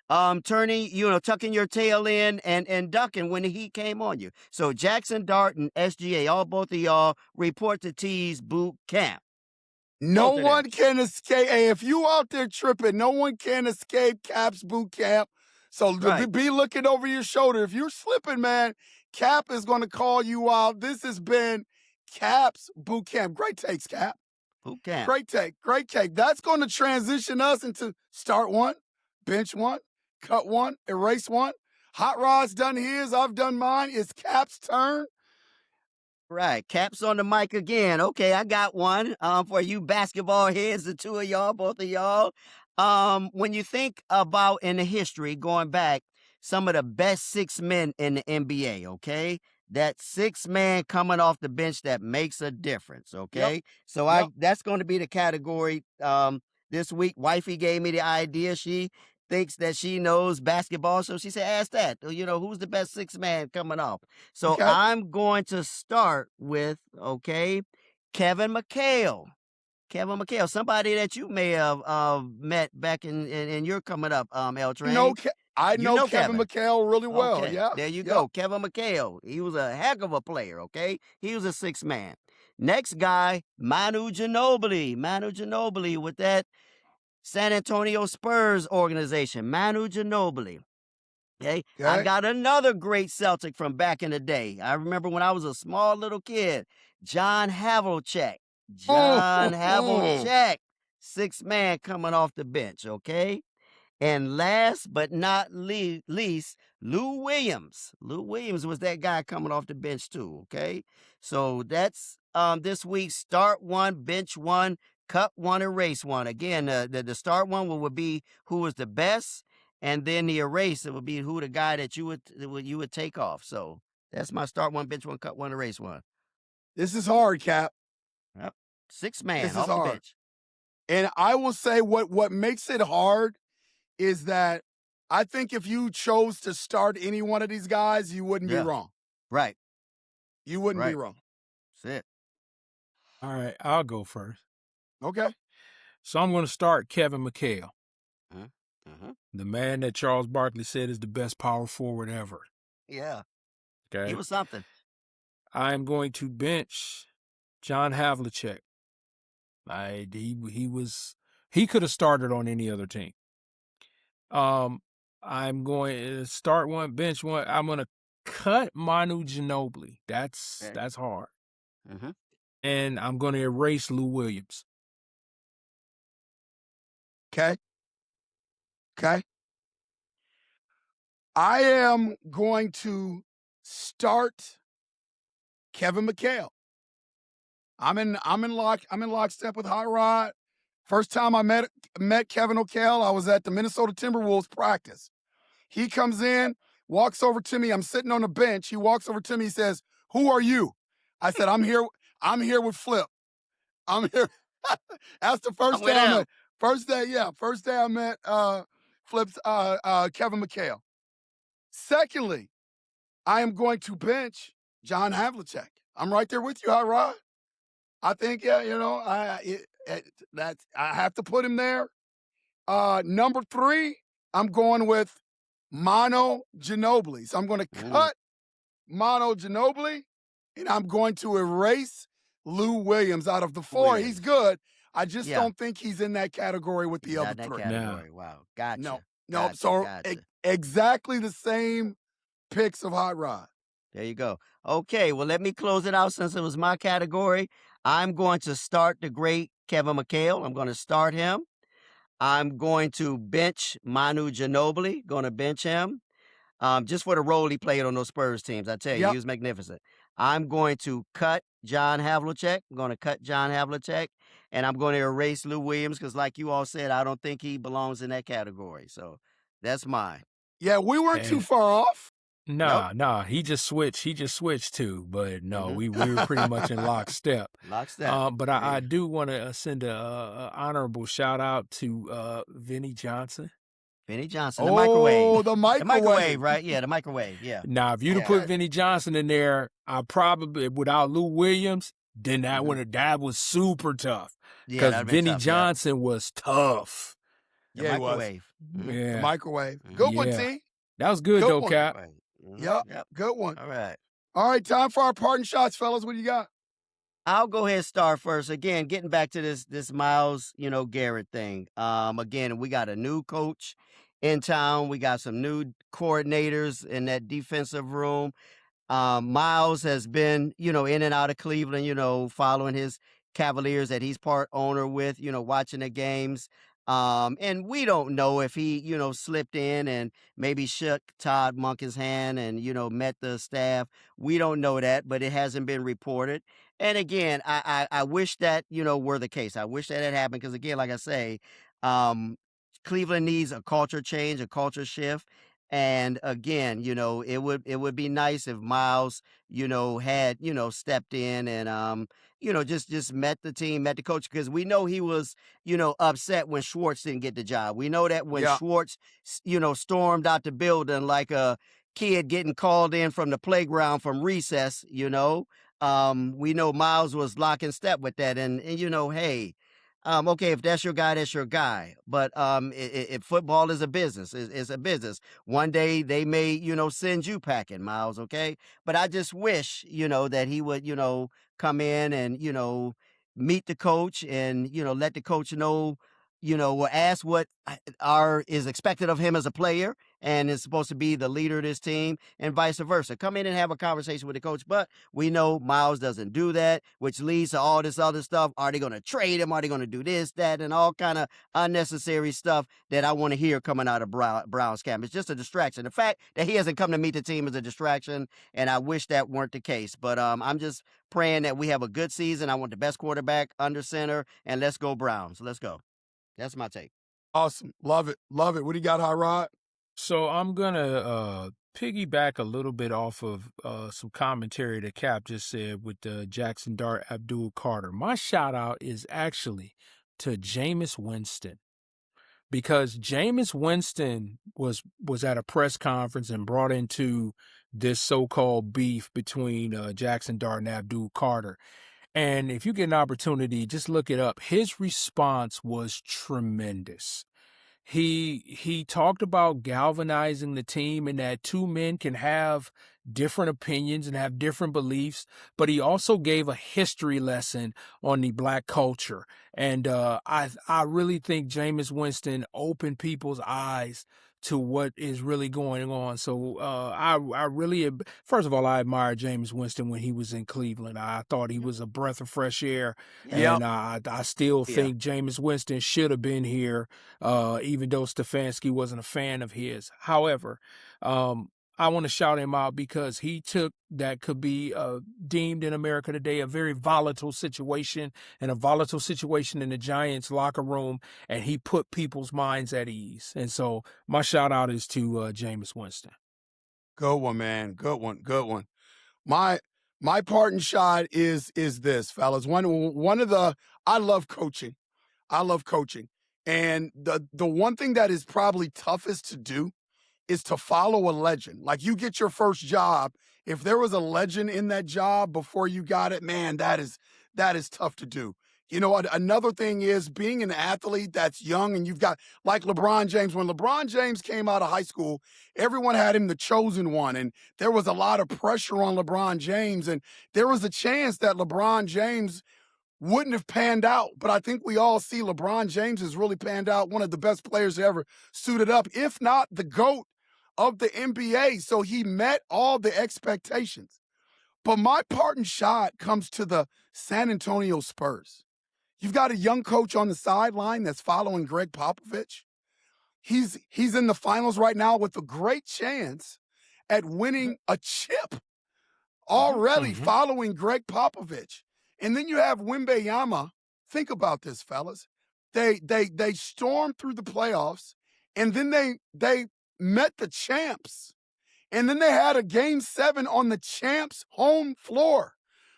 D: tucking your tail in and ducking when the heat came on you. So Jackson Dart and SGA, both of y'all, report to T's boot camp.
B: No one can escape. Hey, if you out there tripping, no one can escape Cap's boot camp. So be looking over your shoulder. If you're slipping, man, Cap is going to call you out. This has been Cap's boot camp. Great takes, Cap.
D: Boot camp.
B: Great take. That's going to transition us into start one, bench one, cut one, erase one. Hot Rod's done his. I've done mine. It's Cap's turn.
D: Right. Cap's on the mic again. Okay, I got one for you basketball heads, the two of y'all, both of y'all. When you think about in the history, going back, some of the best 6 men in the NBA, okay? That 6 man coming off the bench that makes a difference, okay? So that's going to be the category this week. Wifey gave me the idea. She thinks that she knows basketball, so she said, ask that. Who's the best 6 man coming off? So I'm going to start with, Kevin McHale. Somebody that you may have met back in your coming up, L Train.
B: I know Kevin McHale really well.
D: Okay.
B: Yeah.
D: There you go. Kevin McHale. He was a heck of a player, okay? He was a 6 man. Next guy, Manu Ginobili with that San Antonio Spurs organization. Manu Ginobili. Okay. I got another great Celtic from back in the day. I remember when I was a small little kid, John Havlicek. 6 man coming off the bench, okay? And last but not least, Lou Williams. Lou Williams was that guy coming off the bench too. Okay, so that's this week. Start one, bench one, cut one, erase one. Again, the start one would be who was the best, and then the erase it would be who the guy that you would take off. So that's my start one, bench one, cut one, erase one.
B: This is hard, Cap.
D: Yep. 6-man
B: This is
D: off the
B: hard.
D: bench.
B: And I will say what makes it hard is that I think if you chose to start any one of these guys, you wouldn't be wrong.
D: Right.
B: You wouldn't be
D: Right.
B: wrong.
D: That's it.
C: All right, I'll go first.
B: Okay.
C: So I'm going to start Kevin McHale,
D: Uh-huh.
C: the man that Charles Barkley said is the best power forward ever.
D: Yeah.
C: Okay.
D: He was something.
C: I'm going to bench John Havlicek. He could have started on any other team. I'm going to start one, bench one. I'm going to cut Manu Ginobili. That's hard.
D: Mm-hmm.
C: And I'm going to erase Lou Williams.
B: Okay. I am going to start Kevin McHale. I'm in lockstep with Hot Rod. First time I met Kevin McHale, I was at the Minnesota Timberwolves practice. He comes in, walks over to me. I'm sitting on the bench. He walks over to me. He says, "Who are you?" I said, "I'm here with Flip. I'm here." That's the first day I met. First day I met Flip's Kevin McHale. Secondly, I am going to bench John Havlicek. I'm right there with you, Hot Rod. I think, I have to put him there. Number 3, I'm going with Manu Ginobili. So I'm going to cut Manu Ginobili, and I'm going to erase Lou Williams out of the 4. He's good. I just don't think he's in that category with the other 3.
D: Category. No. Wow. Gotcha.
B: No.
D: Gotcha.
B: So
D: gotcha.
B: Exactly the same picks of Hot Rod.
D: There you go. Okay, well, let me close it out since it was my category. I'm going to start the great Kevin McHale. I'm going to start him. I'm going to bench Manu Ginobili. Going to bench him. Just for the role he played on those Spurs teams. I tell you, he was magnificent. I'm going to cut John Havlicek. I'm going to cut John Havlicek. And I'm going to erase Lou Williams because, like you all said, I don't think he belongs in that category. So that's mine.
B: Yeah, we weren't too far off.
C: Nah. He just switched too, but no, we were pretty much in lockstep. But I do want to send a honorable shout out to Vinny Johnson.
D: Vinny Johnson, the microwave.
B: Oh, the microwave.
D: The microwave, right? Yeah, the microwave, yeah.
C: Now, if you'd have put Vinny Johnson in there, I probably, without Lou Williams, then that was super tough. Because Vinny Johnson was tough.
D: The microwave.
C: Yeah.
B: The microwave. Good one, T.
C: That was good though, Cap.
B: Yep. Good one.
D: All right,
B: time for our parting shots, fellas. What do you got?
D: I'll go ahead and start first. Again, getting back to this Myles, Garrett thing. Again, we got a new coach in town. We got some new coordinators in that defensive room. Myles has been, in and out of Cleveland, following his Cavaliers that he's part owner with, watching the games. And we don't know if he, slipped in and maybe shook Todd Monken's hand and, met the staff. We don't know that, but it hasn't been reported. And again, I wish that, were the case. I wish that had happened because, again, like I say, Cleveland needs a culture change, a culture shift. And again, it would be nice if Myles, had, stepped in and, just met the team, met the coach, because we know he was, upset when Schwartz didn't get the job. We know that when Schwartz, stormed out the building like a kid getting called in from the playground from recess, we know Myles was lock and step with that. And hey, okay, if that's your guy, that's your guy. But if football is a business, it's a business. One day they may, send you packing, Myles, okay? But I just wish, that he would, come in and, meet the coach and, let the coach know, or ask what is expected of him as a player and is supposed to be the leader of this team, and vice versa. Come in and have a conversation with the coach. But we know Miles doesn't do that, which leads to all this other stuff. Are they going to trade him? Are they going to do this, that, and all kind of unnecessary stuff that I want to hear coming out of Brown's camp? It's just a distraction. The fact that he hasn't come to meet the team is a distraction, and I wish that weren't the case. But I'm just praying that we have a good season. I want the best quarterback under center, and let's go Browns. Let's go. That's my take.
B: Awesome. Love it. Love it. What do you got, Hot Rod?
C: So I'm gonna piggyback a little bit off of some commentary that Cap just said with Jackson Dart Abdul Carter. My shout out is actually to Jameis Winston, because Jameis Winston was at a press conference and brought into this so-called beef between Jackson Dart and Abdul Carter. And if you get an opportunity, just look it up. His response was tremendous. He talked about galvanizing the team and that two men can have different opinions and have different beliefs, but he also gave a history lesson on the Black culture. And I really think Jameis Winston opened people's eyes to what is really going on. So I really, first of all, I admired Jameis Winston when he was in Cleveland. I thought he was a breath of fresh air.
D: Yeah.
C: And I still think Jameis Winston should have been here, even though Stefanski wasn't a fan of his. However, I want to shout him out because he took that could be deemed in America today a very volatile situation, and a volatile situation in the Giants locker room, and he put people's minds at ease. And so my shout out is to Jameis Winston.
B: Good one, man. Good one. Good one. My parting shot is this, fellas. One of the, I love coaching. I love coaching. And the one thing that is probably toughest to do is to follow a legend. Like, you get your first job. If there was a legend in that job before you got it, man, that is tough to do. You know, another thing is being an athlete that's young, and you've got, like LeBron James. When LeBron James came out of high school, everyone had him the chosen one, and there was a lot of pressure on LeBron James, and there was a chance that LeBron James wouldn't have panned out. But I think we all see LeBron James has really panned out, one of the best players to ever suited up, if not the GOAT of the NBA. So he met all the expectations. But my parting shot comes to the San Antonio Spurs. You've got a young coach on the sideline that's following Greg Popovich. He's in the finals right now with a great chance at winning a chip already following Greg Popovich. And then you have Wembanyama. Think about this, fellas. They stormed through the playoffs, and then they met the champs. And then they had a game 7 on the champs' home floor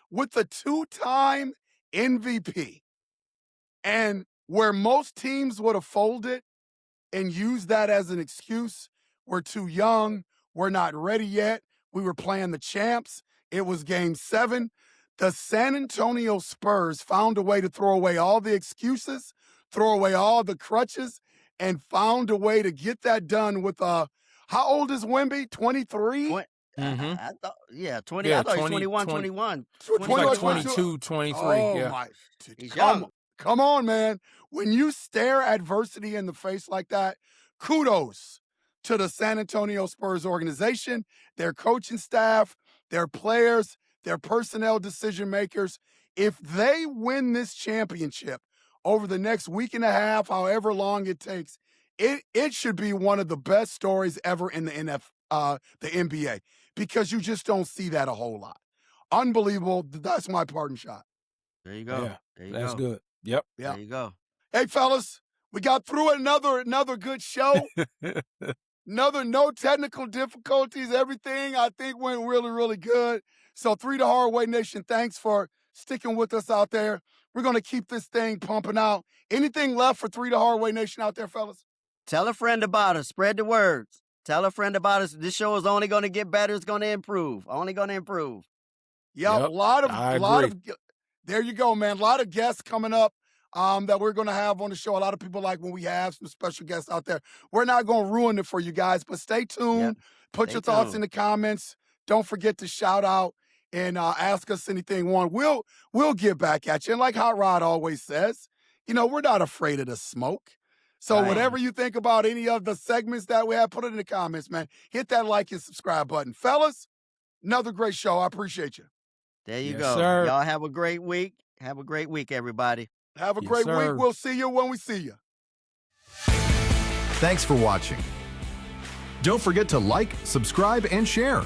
B: with the 2-time MVP. And where most teams would have folded and used that as an excuse, we're too young, we're not ready yet, we were playing the champs, it was game 7. The San Antonio Spurs found a way to throw away all the excuses, throw away all the crutches, and found a way to get that done with how old is Wemby? 23?
D: I thought, 20.
C: Yeah,
D: I thought he was
C: 20,
D: 21,
C: 20.
D: 21.
C: It's like
B: 21,
C: 22, 23.
B: Oh,
C: yeah.
B: my.
D: He's young.
B: Come on, man. When you stare adversity in the face like that, kudos to the San Antonio Spurs organization, their coaching staff, their players, their personnel decision makers. If they win this championship over the next week and a half, however long it takes, it should be one of the best stories ever in the NBA, because you just don't see that a whole lot. Unbelievable. That's my parting shot.
D: There you go.
C: Yeah,
D: There you
C: that's
D: go.
C: good. Yep.
B: Yeah.
D: There you go.
B: Hey, fellas, we got through another good show. No technical difficulties. Everything, I think, went really, really good. So 3 the Hard Way Nation, thanks for sticking with us out there. We're going to keep this thing pumping out. Anything left for 3 the Hard Way Nation out there, fellas?
D: Tell a friend about us. Spread the words. Tell a friend about us. This show is only going to get better. It's going to improve. Only going to improve.
B: Yeah,
C: Yep,
B: a lot
C: I
B: of, there you go, man. A lot of guests coming up that we're going to have on the show. A lot of people like when we have some special guests out there. We're not going to ruin it for you guys, but stay tuned.
D: Yep.
B: Put
D: Stay
B: your thoughts
D: tuned.
B: in the comments. Don't forget to shout out and ask us anything you want. We'll get back at you. And like Hot Rod always says, you know, we're not afraid of the smoke. So
D: Right.
B: whatever you think about any of the segments that we have, put it in the comments, man. Hit that like and subscribe button. Fellas, another great show. I appreciate you.
D: There you
C: Yes,
D: go.
C: sir.
D: Y'all have a great week. Have a great week, everybody.
B: Have a
C: Yes,
B: great
C: sir.
B: week. We'll see you when we see you.
E: Thanks for watching. Don't forget to like, subscribe, and share.